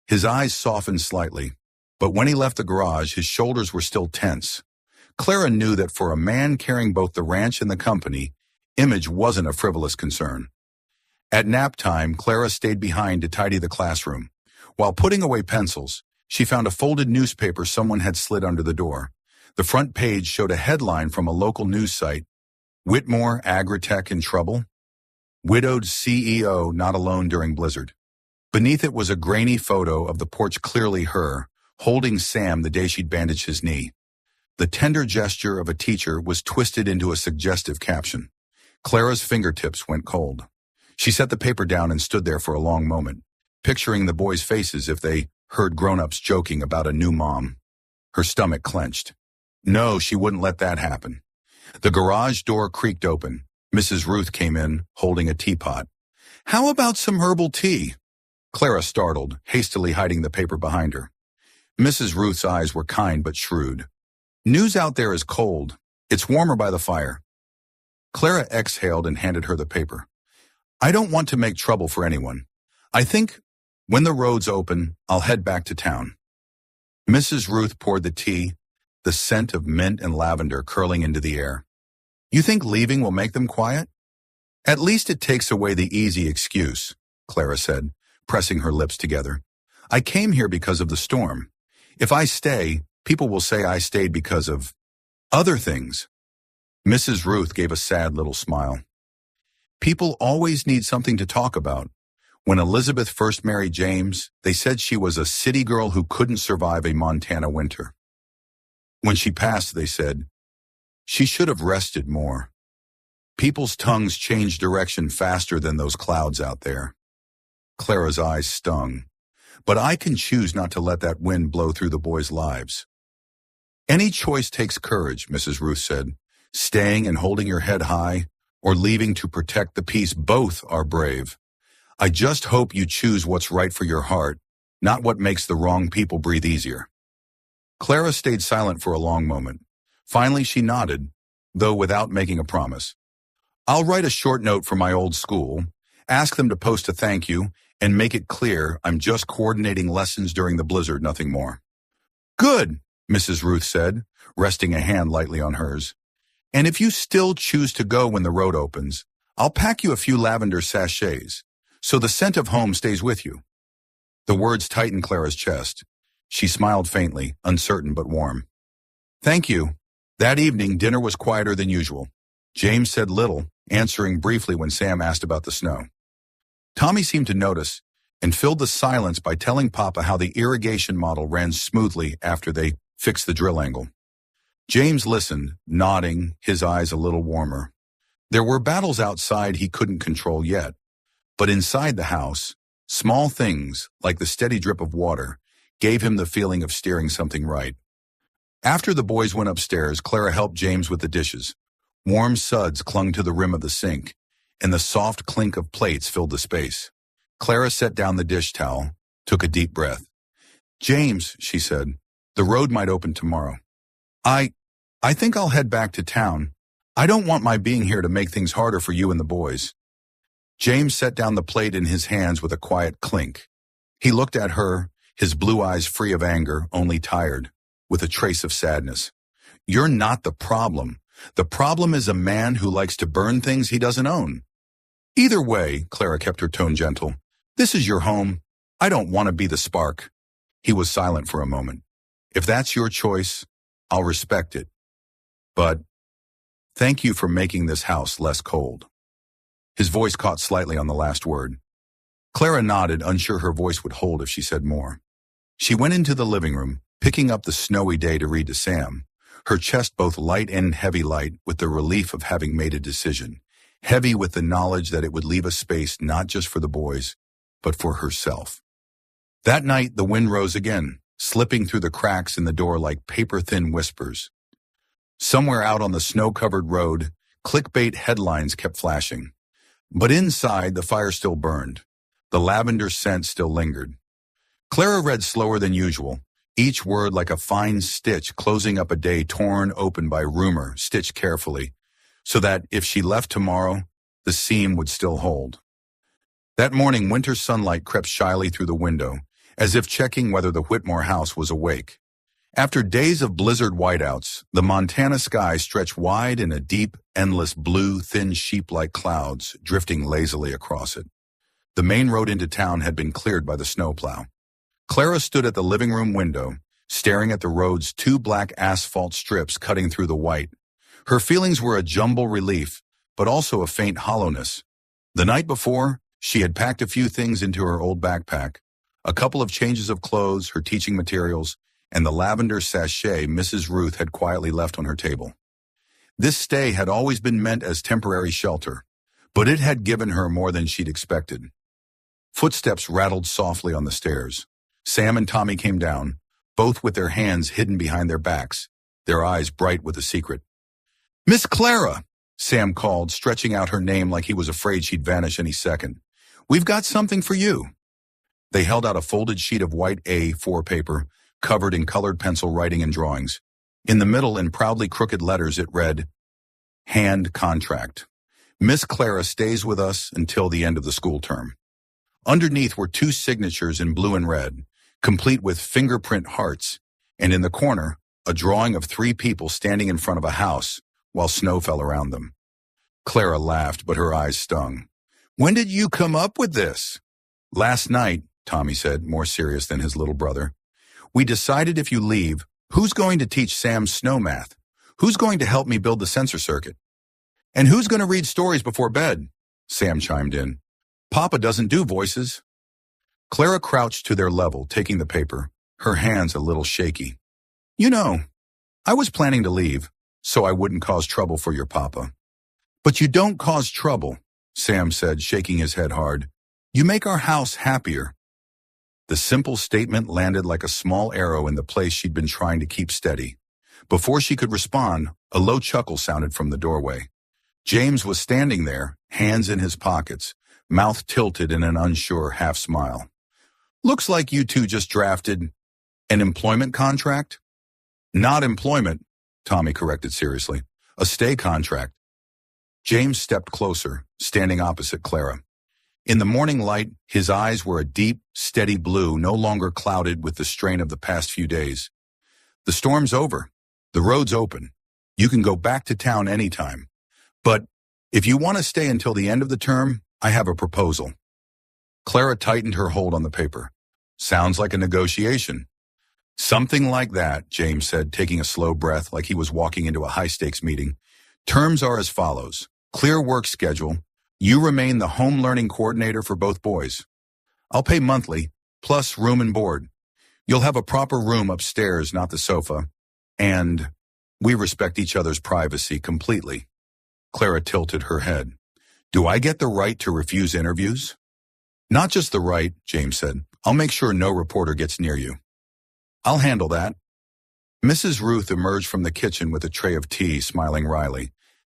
His eyes softened slightly, but when he left the garage, his shoulders were still tense. Clara knew that for a man carrying both the ranch and the company, image wasn't a frivolous concern. At nap time, Clara stayed behind to tidy the classroom. While putting away pencils, she found a folded newspaper someone had slid under the door. The front page showed a headline from a local news site. Whitmore Agritech in trouble? Widowed CEO not alone during blizzard. Beneath it was a grainy photo of the porch, clearly her, holding Sam the day she'd bandaged his knee. The tender gesture of a teacher was twisted into a suggestive caption. Clara's fingertips went cold. She set the paper down and stood there for a long moment, picturing the boys' faces if they heard grown-ups joking about a new mom. Her stomach clenched. No, she wouldn't let that happen. The garage door creaked open. Mrs. Ruth came in, holding a teapot. How about some herbal tea? Clara startled, hastily hiding the paper behind her. Mrs. Ruth's eyes were kind but shrewd. News out there is cold. It's warmer by the fire. Clara exhaled and handed her the paper. I don't want to make trouble for anyone. I think when the roads open, I'll head back to town. Mrs. Ruth poured the tea, the scent of mint and lavender curling into the air. You think leaving will make them quiet? At least it takes away the easy excuse, Clara said, pressing her lips together. I came here because of the storm. If I stay, people will say I stayed because of other things. Mrs. Ruth gave a sad little smile. People always need something to talk about. When Elizabeth first married James, they said she was a city girl who couldn't survive a Montana winter. When she passed, they said, she should have rested more. People's tongues change direction faster than those clouds out there. Clara's eyes stung. But I can choose not to let that wind blow through the boys' lives. Any choice takes courage, Mrs. Ruth said. Staying and holding your head high, or leaving to protect the peace, both are brave. I just hope you choose what's right for your heart, not what makes the wrong people breathe easier. Clara stayed silent for a long moment. Finally, she nodded, though without making a promise. I'll write a short note for my old school, ask them to post a thank you, and make it clear I'm just coordinating lessons during the blizzard, nothing more. Good, Mrs. Ruth said, resting a hand lightly on hers. And if you still choose to go when the road opens, I'll pack you a few lavender sachets, so the scent of home stays with you. The words tightened Clara's chest. She smiled faintly, uncertain but warm. Thank you. That evening, dinner was quieter than usual. James said little, answering briefly when Sam asked about the snow. Tommy seemed to notice and filled the silence by telling Papa how the irrigation model ran smoothly after they fixed the drill angle. James listened, nodding, his eyes a little warmer. There were battles outside he couldn't control yet, but inside the house, small things, like the steady drip of water, gave him the feeling of steering something right. After the boys went upstairs, Clara helped James with the dishes. Warm suds clung to the rim of the sink, and the soft clink of plates filled the space. Clara set down the dish towel, took a deep breath. James, she said, the road might open tomorrow. I think I'll head back to town. I don't want my being here to make things harder for you and the boys. James set down the plate in his hands with a quiet clink. He looked at her, his blue eyes free of anger, only tired, with a trace of sadness. You're not the problem. The problem is a man who likes to burn things he doesn't own. Either way, Clara kept her tone gentle. This is your home. I don't want to be the spark. He was silent for a moment. If that's your choice, I'll respect it. But thank you for making this house less cold. His voice caught slightly on the last word. Clara nodded, unsure her voice would hold if she said more. She went into the living room, picking up the snowy day to read to Sam, her chest both light and heavy light with the relief of having made a decision, heavy with the knowledge that it would leave a space not just for the boys, but for herself. That night, the wind rose again, slipping through the cracks in the door like paper-thin whispers. Somewhere out on the snow-covered road, clickbait headlines kept flashing. But inside, the fire still burned. The lavender scent still lingered. Clara read slower than usual, each word like a fine stitch closing up a day torn open by rumor, stitched carefully, so that, if she left tomorrow, the seam would still hold. That morning, winter sunlight crept shyly through the window, as if checking whether the Whitmore house was awake. After days of blizzard whiteouts, the Montana sky stretched wide in a deep, endless blue, thin sheep-like clouds drifting lazily across it. The main road into town had been cleared by the snowplow. Clara stood at the living room window, staring at the road's two black asphalt strips cutting through the white. Her feelings were a jumble relief, but also a faint hollowness. The night before, she had packed a few things into her old backpack, a couple of changes of clothes, her teaching materials, and the lavender sachet Mrs. Ruth had quietly left on her table. This stay had always been meant as temporary shelter, but it had given her more than she'd expected. Footsteps rattled softly on the stairs. Sam and Tommy came down, both with their hands hidden behind their backs, their eyes bright with a secret. "Miss Clara," Sam called, stretching out her name like he was afraid she'd vanish any second. "We've got something for you." They held out a folded sheet of white A4 paper, covered in colored pencil writing and drawings. In the middle, in proudly crooked letters, it read, "Hand contract. Miss Clara stays with us until the end of the school term." Underneath were two signatures in blue and red, complete with fingerprint hearts, and in the corner, a drawing of three people standing in front of a house while snow fell around them. Clara laughed, but her eyes stung. "When did you come up with this?" "Last night," Tommy said, more serious than his little brother. "We decided if you leave, who's going to teach Sam snow math? Who's going to help me build the sensor circuit? And who's going to read stories before bed?" Sam chimed in. "Papa doesn't do voices." Clara crouched to their level, taking the paper, her hands a little shaky. "You know, I was planning to leave, so I wouldn't cause trouble for your papa." "But you don't cause trouble," Sam said, shaking his head hard. "You make our house happier." The simple statement landed like a small arrow in the place she'd been trying to keep steady. Before she could respond, a low chuckle sounded from the doorway. James was standing there, hands in his pockets, mouth tilted in an unsure half-smile. "Looks like you two just drafted an employment contract?" "Not employment," Tommy corrected seriously. "A stay contract." James stepped closer, standing opposite Clara. In the morning light, his eyes were a deep, steady blue, no longer clouded with the strain of the past few days. "The storm's over. The road's open. You can go back to town anytime. But if you want to stay until the end of the term, I have a proposal." Clara tightened her hold on the paper. "Sounds like a negotiation." "Something like that," James said, taking a slow breath like he was walking into a high-stakes meeting. "Terms are as follows. Clear work schedule. You remain the home learning coordinator for both boys. I'll pay monthly, plus room and board. You'll have a proper room upstairs, not the sofa. And we respect each other's privacy completely." Clara tilted her head. "Do I get the right to refuse interviews?" "Not just the right," James said. "I'll make sure no reporter gets near you." "I'll handle that." Mrs. Ruth emerged from the kitchen with a tray of tea, smiling wryly.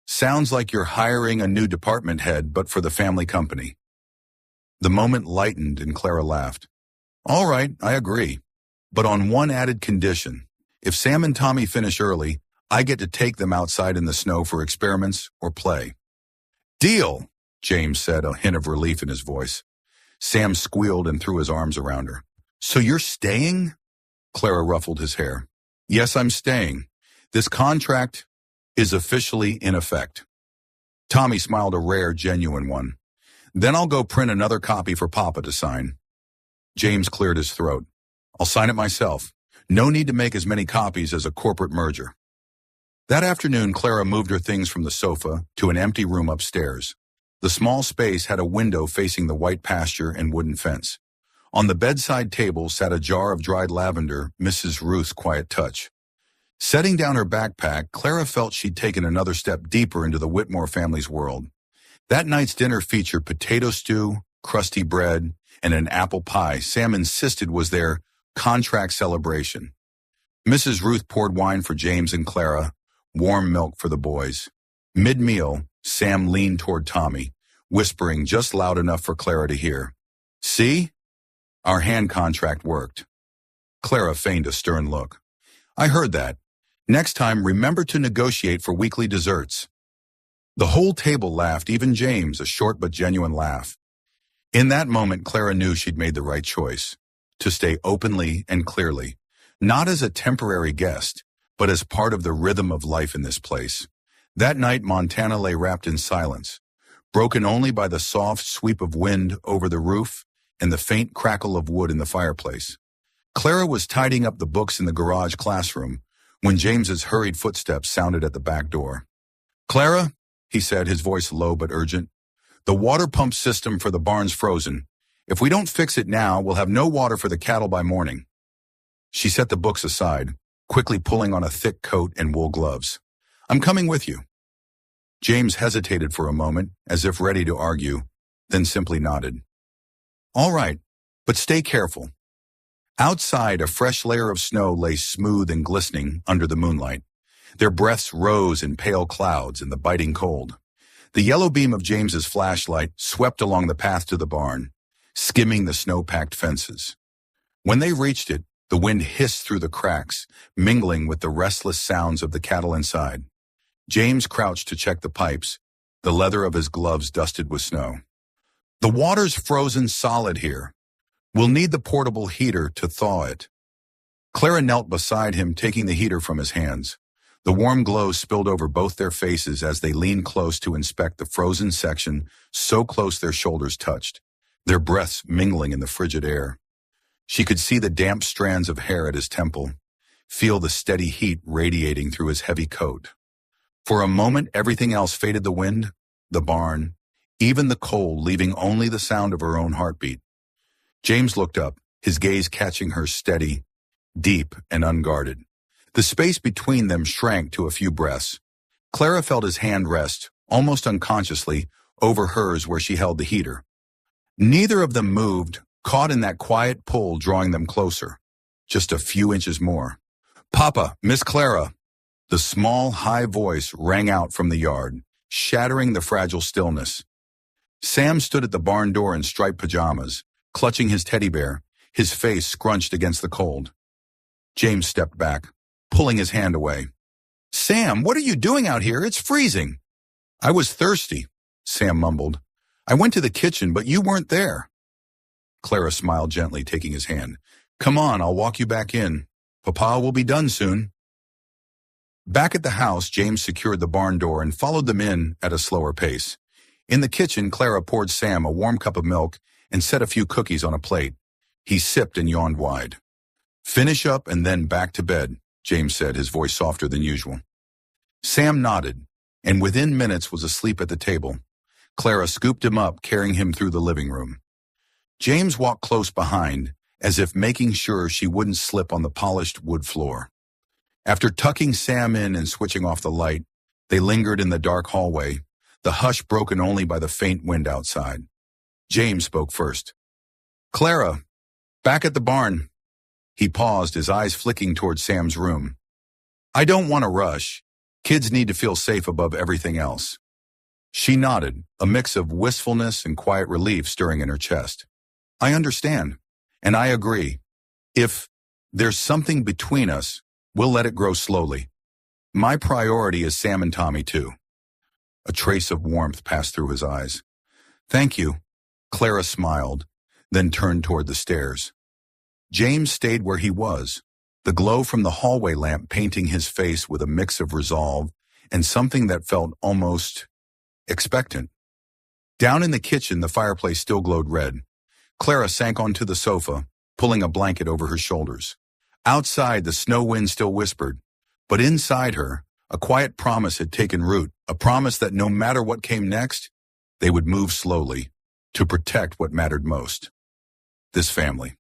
"Sounds like you're hiring a new department head, but for the family company." The moment lightened and Clara laughed. "All right, I agree. But on one added condition. If Sam and Tommy finish early, I get to take them outside in the snow for experiments or play." "Deal," James said, a hint of relief in his voice. Sam squealed and threw his arms around her. "So you're staying?" Clara ruffled his hair. "Yes, I'm staying. This contract is officially in effect." Tommy smiled, a rare, genuine one. "Then I'll go print another copy for Papa to sign." James cleared his throat. "I'll sign it myself. No need to make as many copies as a corporate merger." That afternoon, Clara moved her things from the sofa to an empty room upstairs. The small space had a window facing the white pasture and wooden fence. On the bedside table sat a jar of dried lavender, Mrs. Ruth's quiet touch. Setting down her backpack, Clara felt she'd taken another step deeper into the Whitmore family's world. That night's dinner featured potato stew, crusty bread, and an apple pie Sam insisted was their contract celebration. Mrs. Ruth poured wine for James and Clara, warm milk for the boys. Mid-meal, Sam leaned toward Tommy, whispering just loud enough for Clara to hear. See? Our hand contract worked. Clara feigned a stern look. I heard that. Next time, remember to negotiate for weekly desserts. The whole table laughed, even James, a short but genuine laugh. In that moment, Clara knew she'd made the right choice. To stay openly and clearly, not as a temporary guest, but as part of the rhythm of life in this place. That night, Montana lay wrapped in silence, broken only by the soft sweep of wind over the roof and the faint crackle of wood in the fireplace. Clara was tidying up the books in the garage classroom when James's hurried footsteps sounded at the back door. Clara, he said, his voice low but urgent, the water pump system for the barn's frozen. If we don't fix it now, we'll have no water for the cattle by morning. She set the books aside, quickly pulling on a thick coat and wool gloves. I'm coming with you. James hesitated for a moment, as if ready to argue, then simply nodded. All right, but stay careful. Outside, a fresh layer of snow lay smooth and glistening under the moonlight. Their breaths rose in pale clouds in the biting cold. The yellow beam of James's flashlight swept along the path to the barn, skimming the snow-packed fences. When they reached it, the wind hissed through the cracks, mingling with the restless sounds of the cattle inside. James crouched to check the pipes, the leather of his gloves dusted with snow. The water's frozen solid here. We'll need the portable heater to thaw it. Clara knelt beside him, taking the heater from his hands. The warm glow spilled over both their faces as they leaned close to inspect the frozen section, so close their shoulders touched, their breaths mingling in the frigid air. She could see the damp strands of hair at his temple, feel the steady heat radiating through his heavy coat. For a moment, everything else faded: the wind, the barn, even the cold, leaving only the sound of her own heartbeat. James looked up, his gaze catching her steady, deep, and unguarded. The space between them shrank to a few breaths. Clara felt his hand rest, almost unconsciously, over hers where she held the heater. Neither of them moved, caught in that quiet pull drawing them closer. Just a few inches more. Papa, Miss Clara! The small, high voice rang out from the yard, shattering the fragile stillness. Sam stood at the barn door in striped pajamas, clutching his teddy bear, his face scrunched against the cold. James stepped back, pulling his hand away. Sam, what are you doing out here? It's freezing. I was thirsty, Sam mumbled. I went to the kitchen, but you weren't there. Clara smiled gently, taking his hand. Come on, I'll walk you back in. Papa will be done soon. Back at the house, James secured the barn door and followed them in at a slower pace. In the kitchen, Clara poured Sam a warm cup of milk and set a few cookies on a plate. He sipped and yawned wide. Finish up and then back to bed, James said, his voice softer than usual. Sam nodded, and within minutes was asleep at the table. Clara scooped him up, carrying him through the living room. James walked close behind, as if making sure she wouldn't slip on the polished wood floor. After tucking Sam in and switching off the light, they lingered in the dark hallway, the hush broken only by the faint wind outside. James spoke first. Clara, back at the barn. He paused, his eyes flicking towards Sam's room. I don't want to rush. Kids need to feel safe above everything else. She nodded, a mix of wistfulness and quiet relief stirring in her chest. I understand, and I agree. If there's something between us, we'll let it grow slowly. My priority is Sam and Tommy, too. A trace of warmth passed through his eyes. Thank you. Clara smiled, then turned toward the stairs. James stayed where he was, the glow from the hallway lamp painting his face with a mix of resolve and something that felt almost expectant. Down in the kitchen, the fireplace still glowed red. Clara sank onto the sofa, pulling a blanket over her shoulders. Outside, the snow wind still whispered, but inside her, a quiet promise had taken root, a promise that no matter what came next, they would move slowly to protect what mattered most. This family.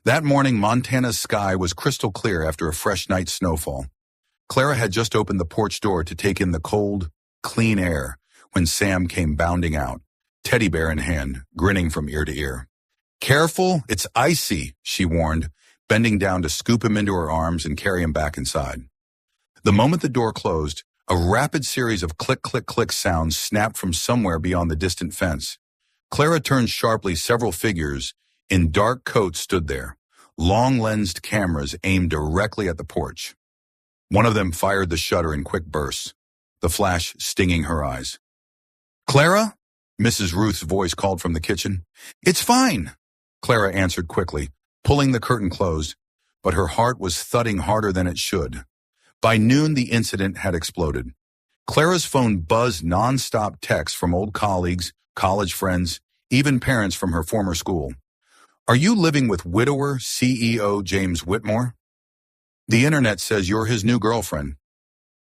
That morning, Montana's sky was crystal clear after a fresh night's snowfall. Clara had just opened the porch door to take in the cold, clean air when Sam came bounding out, teddy bear in hand, grinning from ear to ear. Careful, it's icy, she warned, bending down to scoop him into her arms and carry him back inside. The moment the door closed, A rapid series of click-click-click sounds snapped from somewhere beyond the distant fence. Clara turned sharply. Several figures in dark coats stood there, long-lensed cameras aimed directly at the porch. One of them fired the shutter in quick bursts, the flash stinging her eyes. "Clara?" Mrs. Ruth's voice called from the kitchen. "It's fine," Clara answered quickly, pulling the curtain closed, but her heart was thudding harder than it should. By noon, the incident had exploded. Clara's phone buzzed non-stop texts from old colleagues, college friends, even parents from her former school. "Are you living with widower CEO James Whitmore? The internet says you're his new girlfriend."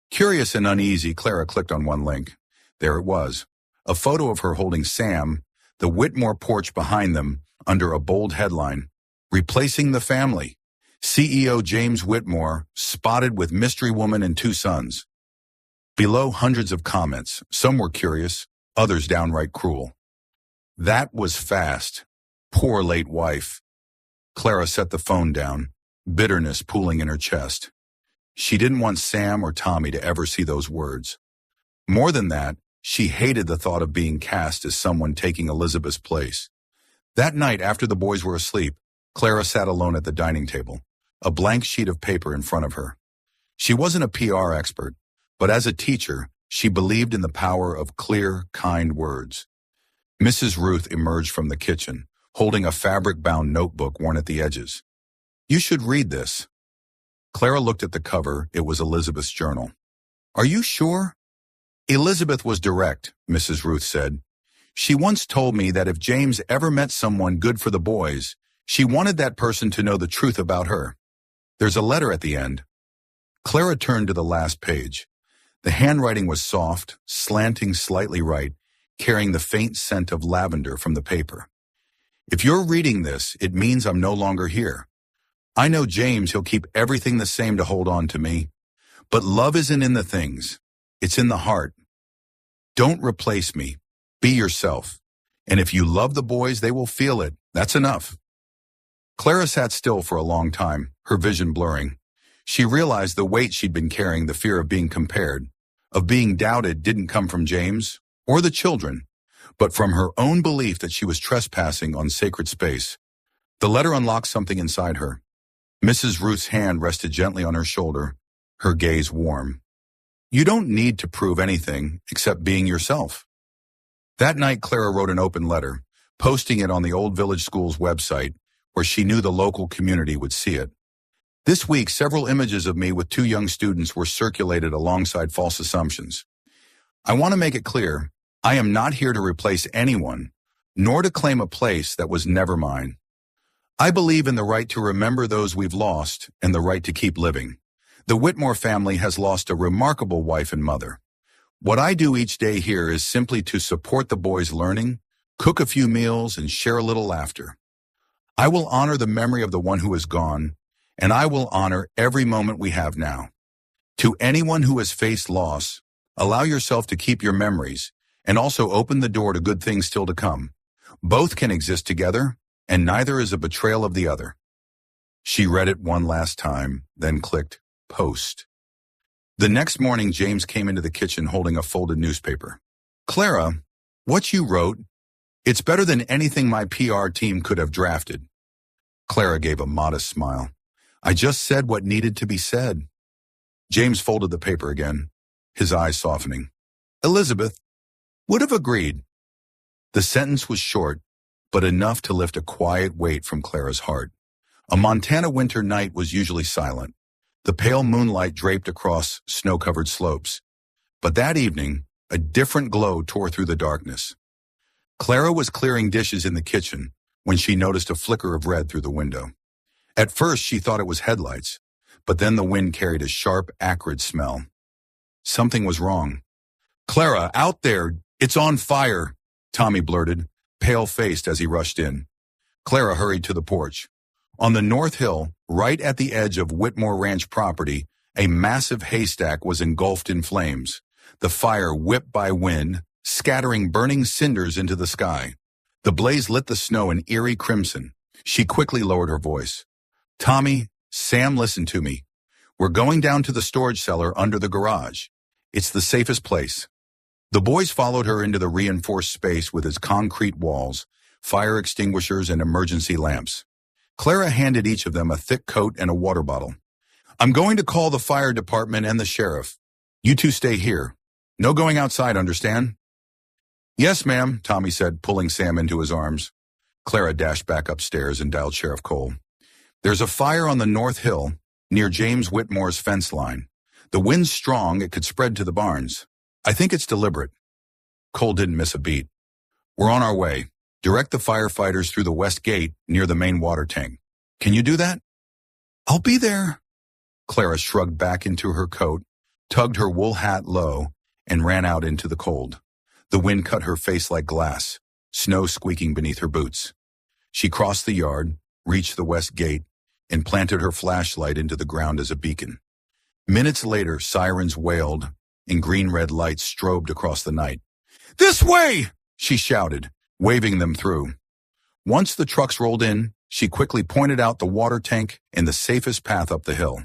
Curious and uneasy, Clara clicked on one link. There it was, a photo of her holding Sam, the Whitmore porch behind them, under a bold headline, "Replacing the Family. CEO James Whitmore spotted with mystery woman and 2 sons." Below, hundreds of comments. Some were curious, others downright cruel. "That was fast. Poor late wife." Clara set the phone down, bitterness pooling in her chest. She didn't want Sam or Tommy to ever see those words. More than that, she hated the thought of being cast as someone taking Elizabeth's place. That night, after the boys were asleep, Clara sat alone at the dining table, a blank sheet of paper in front of her. She wasn't a PR expert, but as a teacher, she believed in the power of clear, kind words. Mrs. Ruth emerged from the kitchen, holding a fabric-bound notebook worn at the edges. "You should read this." Clara looked at the cover. It was Elizabeth's journal. "Are you sure?" "Elizabeth was direct," Mrs. Ruth said. "She once told me that if James ever met someone good for the boys, she wanted that person to know the truth about her. There's a letter at the end." Clara turned to the last page. The handwriting was soft, slanting slightly right, carrying the faint scent of lavender from the paper. "If you're reading this, it means I'm no longer here. I know James, he'll keep everything the same to hold on to me. But love isn't in the things. It's in the heart. Don't replace me. Be yourself. And if you love the boys, they will feel it. That's enough." Clara sat still for a long time, her vision blurring. She realized the weight she'd been carrying, the fear of being compared, of being doubted, didn't come from James or the children, but from her own belief that she was trespassing on sacred space. The letter unlocked something inside her. Mrs. Ruth's hand rested gently on her shoulder, her gaze warm. "You don't need to prove anything except being yourself." That night, Clara wrote an open letter, posting it on the old village school's website, where she knew the local community would see it. This week, several images of me with 2 young students were circulated alongside false assumptions. I want to make it clear, I am not here to replace anyone, nor to claim a place that was never mine. I believe in the right to remember those we've lost and the right to keep living. The Whitmore family has lost a remarkable wife and mother. What I do each day here is simply to support the boys' learning, cook a few meals, and share a little laughter. I will honor the memory of the one who is gone, and I will honor every moment we have now. To anyone who has faced loss, allow yourself to keep your memories and also open the door to good things still to come. Both can exist together, and neither is a betrayal of the other. She read it one last time, then clicked post. The next morning, James came into the kitchen holding a folded newspaper. "Clara, what you wrote, it's better than anything my PR team could have drafted." Clara gave a modest smile. "I just said what needed to be said." James folded the paper again, his eyes softening. "Elizabeth would have agreed." The sentence was short, but enough to lift a quiet weight from Clara's heart. A Montana winter night was usually silent. The pale moonlight draped across snow-covered slopes. But that evening, a different glow tore through the darkness. Clara was clearing dishes in the kitchen when she noticed a flicker of red through the window. At first, she thought it was headlights, but then the wind carried a sharp, acrid smell. Something was wrong. "Clara, out there! It's on fire!" Tommy blurted, pale-faced as he rushed in. Clara hurried to the porch. On the North Hill, right at the edge of Whitmore Ranch property, a massive haystack was engulfed in flames, the fire whipped by wind, scattering burning cinders into the sky. The blaze lit the snow in eerie crimson. She quickly lowered her voice. "Tommy, Sam, listen to me. We're going down to the storage cellar under the garage. It's the safest place. The boys followed her into the reinforced space with its concrete walls, fire extinguishers, and emergency lamps. Clara handed each of them a thick coat and a water bottle. I'm going to call the fire department and the sheriff. You two stay here. No going outside, understand? Yes, ma'am, Tommy said, pulling Sam into his arms. Clara dashed back upstairs and dialed Sheriff Cole. There's a fire on the North Hill, near James Whitmore's fence line. The wind's strong, it could spread to the barns. I think it's deliberate. Cole didn't miss a beat. We're on our way. Direct the firefighters through the west gate near the main water tank. Can you do that? I'll be there. Clara shrugged back into her coat, tugged her wool hat low, and ran out into the cold. The wind cut her face like glass, snow squeaking beneath her boots. She crossed the yard, reached the west gate, and planted her flashlight into the ground as a beacon. Minutes later, sirens wailed, and green-red lights strobed across the night. This way! She shouted, waving them through. Once the trucks rolled in, she quickly pointed out the water tank and the safest path up the hill.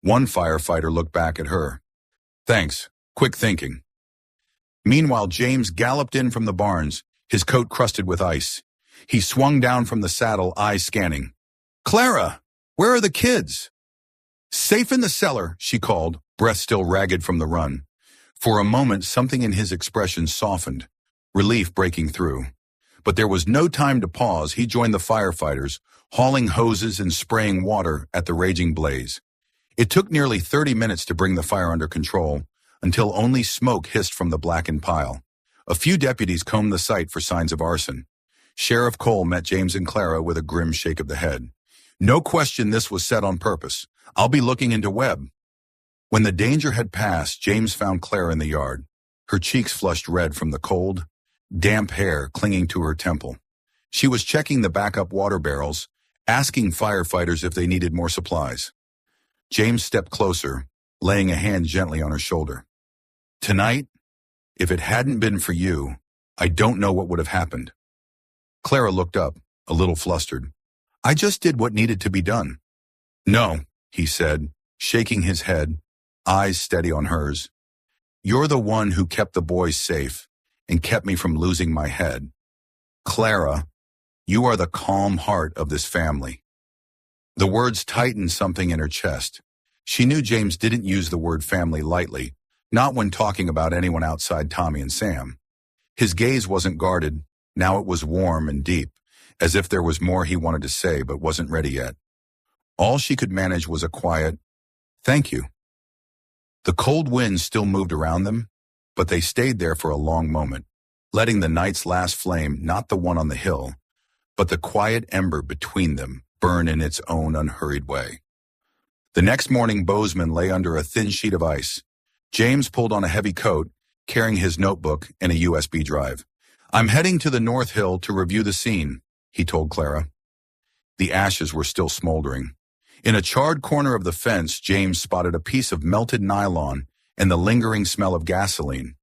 One firefighter looked back at her. Thanks. Quick thinking. Meanwhile, James galloped in from the barns, his coat crusted with ice. He swung down from the saddle, eyes scanning. Clara, where are the kids? Safe in the cellar, she called, breath still ragged from the run. For a moment, something in his expression softened, relief breaking through. But there was no time to pause. He joined the firefighters, hauling hoses and spraying water at the raging blaze. It took nearly 30 minutes to bring the fire under control, until only smoke hissed from the blackened pile. A few deputies combed the site for signs of arson. Sheriff Cole met James and Clara with a grim shake of the head. No question this was set on purpose. I'll be looking into Webb. When the danger had passed, James found Clara in the yard. Her cheeks flushed red from the cold, damp hair clinging to her temple. She was checking the backup water barrels, asking firefighters if they needed more supplies. James stepped closer, laying a hand gently on her shoulder. Tonight, if it hadn't been for you, I don't know what would have happened. Clara looked up, a little flustered. I just did what needed to be done. No, he said, shaking his head, eyes steady on hers. You're the one who kept the boys safe and kept me from losing my head. Clara, you are the calm heart of this family. The words tightened something in her chest. She knew James didn't use the word family lightly, not when talking about anyone outside Tommy and Sam. His gaze wasn't guarded, now it was warm and deep, as if there was more he wanted to say but wasn't ready yet. All she could manage was a quiet, thank you. The cold wind still moved around them, but they stayed there for a long moment, letting the night's last flame, not the one on the hill, but the quiet ember between them, burn in its own unhurried way. The next morning, Bozeman lay under a thin sheet of ice. James pulled on a heavy coat, carrying his notebook and a USB drive. I'm heading to the North Hill to review the scene, he told Clara. The ashes were still smoldering. In a charred corner of the fence, James spotted a piece of melted nylon and the lingering smell of gasoline.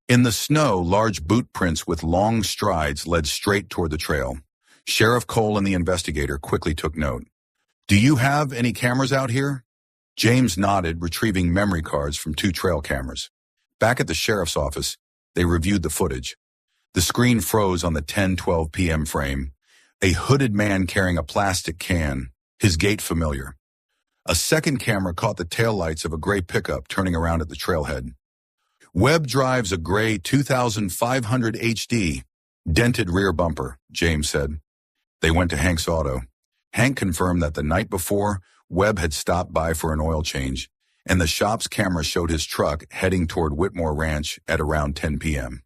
In the snow, large boot prints with long strides led straight toward the trail. Sheriff Cole and the investigator quickly took note. Do you have any cameras out here? James nodded, retrieving memory cards from 2 trail cameras. Back at the sheriff's office, they reviewed the footage. The screen froze on the 10:12 p.m. frame. A hooded man carrying a plastic can, his gait familiar. A second camera caught the taillights of a gray pickup turning around at the trailhead. Webb drives a gray 2500 HD, dented rear bumper, James said. They went to Hank's auto. Hank confirmed that the night before, Webb had stopped by for an oil change, and the shop's camera showed his truck heading toward Whitmore Ranch at around 10 p.m.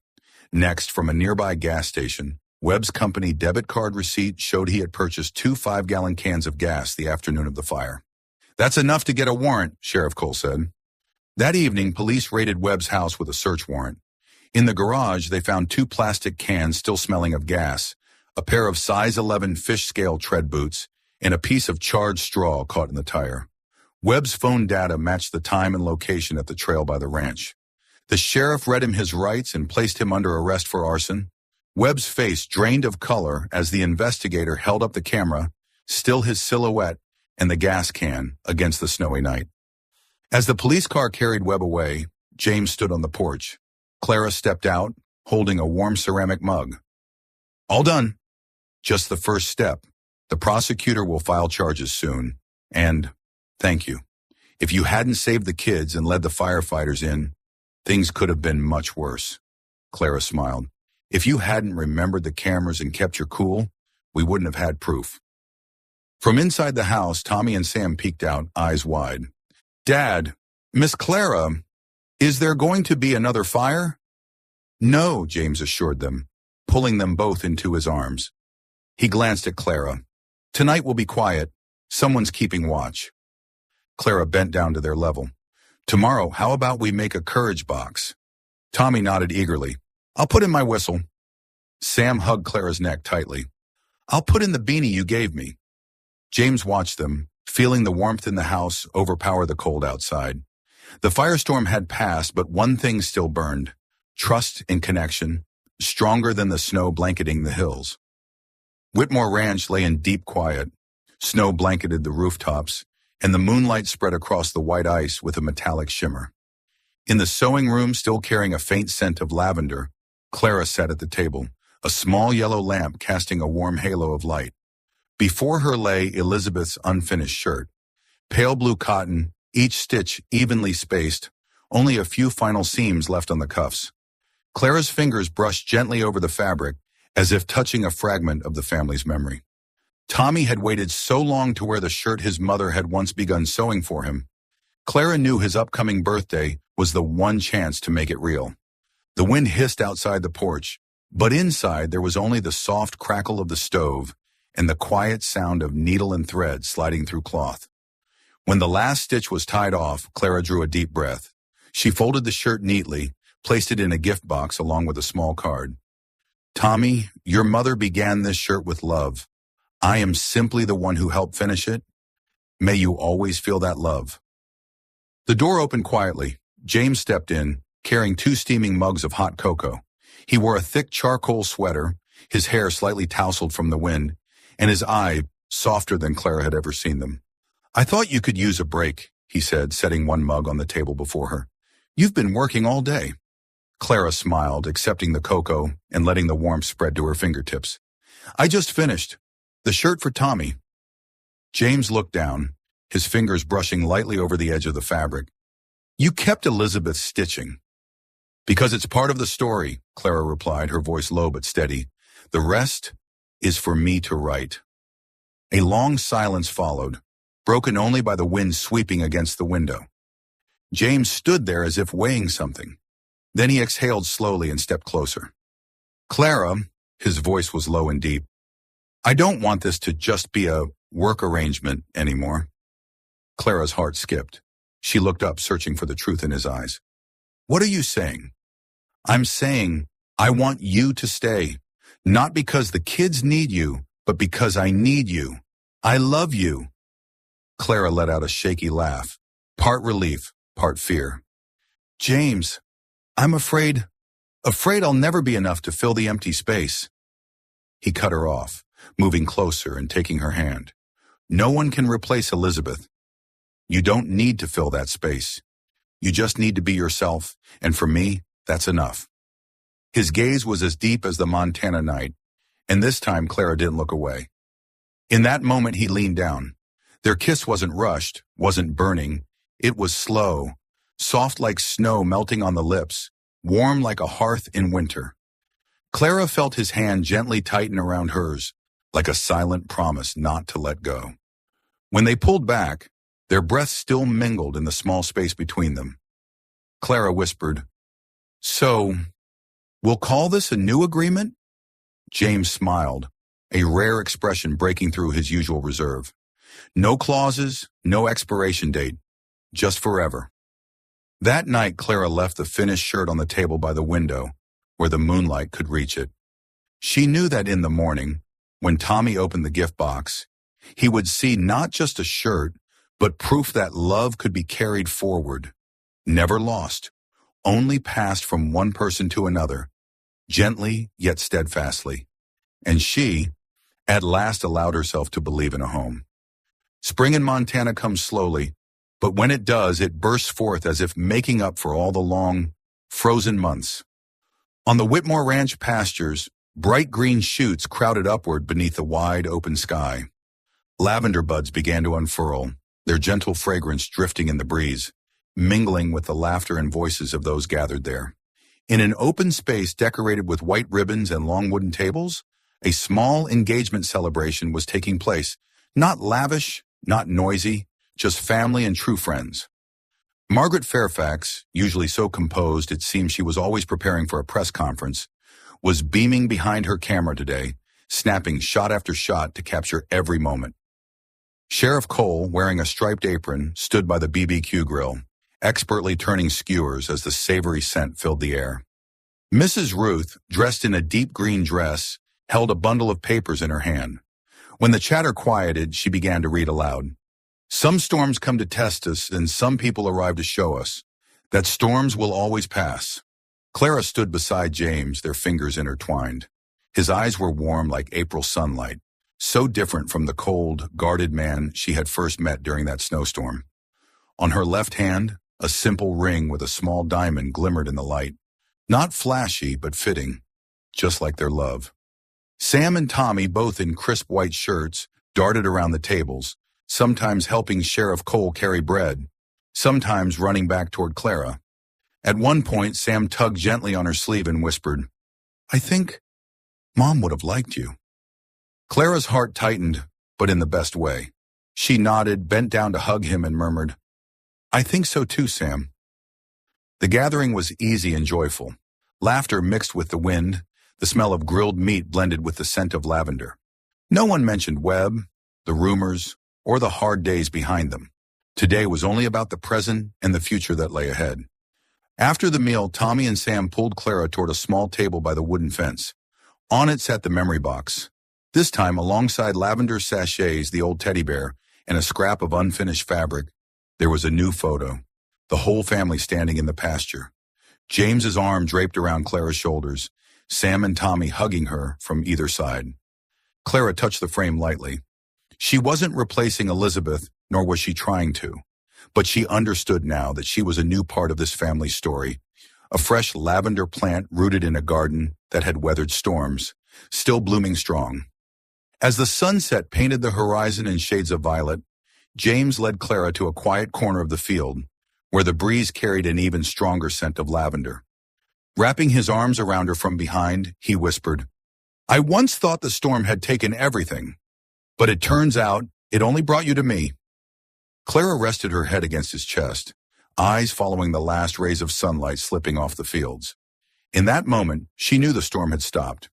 Next, from a nearby gas station, Webb's company debit card receipt showed he had purchased 2 5-gallon cans of gas the afternoon of the fire. That's enough to get a warrant, Sheriff Cole said. That evening, police raided Webb's house with a search warrant. In the garage, they found 2 plastic cans still smelling of gas, a pair of size 11 fish scale tread boots, and a piece of charred straw caught in the tire. Webb's phone data matched the time and location at the trail by the ranch. The sheriff read him his rights and placed him under arrest for arson. Webb's face drained of color as the investigator held up the camera, still his silhouette and the gas can against the snowy night. As the police car carried Webb away, James stood on the porch. Clara stepped out, holding a warm ceramic mug. All done. Just the first step. The prosecutor will file charges soon. And thank you. If you hadn't saved the kids and led the firefighters in, things could have been much worse. Clara smiled. If you hadn't remembered the cameras and kept your cool, we wouldn't have had proof. From inside the house, Tommy and Sam peeked out, eyes wide. Dad, Miss Clara, is there going to be another fire? No, James assured them, pulling them both into his arms. He glanced at Clara. Tonight will be quiet. Someone's keeping watch. Clara bent down to their level. Tomorrow, how about we make a courage box? Tommy nodded eagerly. I'll put in my whistle. Sam hugged Clara's neck tightly. I'll put in the beanie you gave me. James watched them, feeling the warmth in the house overpower the cold outside. The firestorm had passed, but one thing still burned. Trust and connection, stronger than the snow blanketing the hills. Whitmore Ranch lay in deep quiet. Snow blanketed the rooftops, and the moonlight spread across the white ice with a metallic shimmer. In the sewing room, still carrying a faint scent of lavender, Clara sat at the table, a small yellow lamp casting a warm halo of light. Before her lay Elizabeth's unfinished shirt. Pale blue cotton, each stitch evenly spaced, only a few final seams left on the cuffs. Clara's fingers brushed gently over the fabric, as if touching a fragment of the family's memory. Tommy had waited so long to wear the shirt his mother had once begun sewing for him. Clara knew his upcoming birthday was the one chance to make it real. The wind hissed outside the porch, but inside there was only the soft crackle of the stove and the quiet sound of needle and thread sliding through cloth. When the last stitch was tied off, Clara drew a deep breath. She folded the shirt neatly, placed it in a gift box along with a small card. Tommy, your mother began this shirt with love. I am simply the one who helped finish it. May you always feel that love. The door opened quietly. James stepped in, carrying 2 steaming mugs of hot cocoa. He wore a thick charcoal sweater, his hair slightly tousled from the wind, and his eye softer than Clara had ever seen them. I thought you could use a break, he said, setting one mug on the table before her. You've been working all day. Clara smiled, accepting the cocoa and letting the warmth spread to her fingertips. I just finished. The shirt for Tommy. James looked down, his fingers brushing lightly over the edge of the fabric. You kept Elizabeth's stitching. Because it's part of the story, Clara replied, her voice low but steady. The rest is for me to write. A long silence followed, broken only by the wind sweeping against the window. James stood there as if weighing something. Then he exhaled slowly and stepped closer. Clara, his voice was low and deep, I don't want this to just be a work arrangement anymore. Clara's heart skipped. She looked up, searching for the truth in his eyes. What are you saying? I'm saying I want you to stay, not because the kids need you, but because I need you. I love you. Clara let out a shaky laugh, part relief, part fear. James, I'm afraid I'll never be enough to fill the empty space. He cut her off, moving closer and taking her hand. No one can replace Elizabeth. You don't need to fill that space. You just need to be yourself, and for me, that's enough. His gaze was as deep as the Montana night, and this time Clara didn't look away. In that moment, he leaned down. Their kiss wasn't rushed, wasn't burning. It was slow, soft like snow melting on the lips, warm like a hearth in winter. Clara felt his hand gently tighten around hers, like a silent promise not to let go. When they pulled back, their breaths still mingled in the small space between them. Clara whispered, So, we'll call this a new agreement? James smiled, a rare expression breaking through his usual reserve. No clauses, no expiration date, just forever. That night, Clara left the finished shirt on the table by the window, where the moonlight could reach it. She knew that in the morning, when Tommy opened the gift box, he would see not just a shirt, but proof that love could be carried forward, never lost, only passed from one person to another, gently yet steadfastly. And she, at last, allowed herself to believe in a home. Spring in Montana comes slowly, But when it does, it bursts forth as if making up for all the long, frozen months. On the Whitmore Ranch pastures, bright green shoots crowded upward beneath the wide, open sky. Lavender buds began to unfurl, their gentle fragrance drifting in the breeze, mingling with the laughter and voices of those gathered there. In an open space decorated with white ribbons and long wooden tables, a small engagement celebration was taking place, not lavish, not noisy, just family and true friends. Margaret Fairfax, usually so composed it seemed she was always preparing for a press conference, was beaming behind her camera today, snapping shot after shot to capture every moment. Sheriff Cole, wearing a striped apron, stood by the BBQ grill, expertly turning skewers as the savory scent filled the air. Mrs. Ruth, dressed in a deep green dress, held a bundle of papers in her hand. When the chatter quieted, she began to read aloud. Some storms come to test us, and some people arrive to show us that storms will always pass. Clara stood beside James, their fingers intertwined. His eyes were warm like April sunlight, so different from the cold, guarded man she had first met during that snowstorm. On her left hand, a simple ring with a small diamond glimmered in the light. Not flashy, but fitting, just like their love. Sam and Tommy, both in crisp white shirts, darted around the tables, sometimes helping Sheriff Cole carry bread, sometimes running back toward Clara. At one point, Sam tugged gently on her sleeve and whispered, "I think Mom would have liked you." Clara's heart tightened, but in the best way. She nodded, bent down to hug him, and murmured, "I think so too, Sam." The gathering was easy and joyful. Laughter mixed with the wind, the smell of grilled meat blended with the scent of lavender. No one mentioned Webb, the rumors, or the hard days behind them. Today was only about the present and the future that lay ahead. After the meal, Tommy and Sam pulled Clara toward a small table by the wooden fence. On it sat the memory box. This time, alongside lavender sachets, the old teddy bear, and a scrap of unfinished fabric, there was a new photo. The whole family standing in the pasture. James's arm draped around Clara's shoulders, Sam and Tommy hugging her from either side. Clara touched the frame lightly. She wasn't replacing Elizabeth, nor was she trying to. But she understood now that she was a new part of this family's story, a fresh lavender plant rooted in a garden that had weathered storms, still blooming strong. As the sunset painted the horizon in shades of violet, James led Clara to a quiet corner of the field, where the breeze carried an even stronger scent of lavender. Wrapping his arms around her from behind, he whispered, "I once thought the storm had taken everything, but it turns out it only brought you to me." Clara rested her head against his chest, eyes following the last rays of sunlight slipping off the fields. In that moment, she knew the storm had stopped.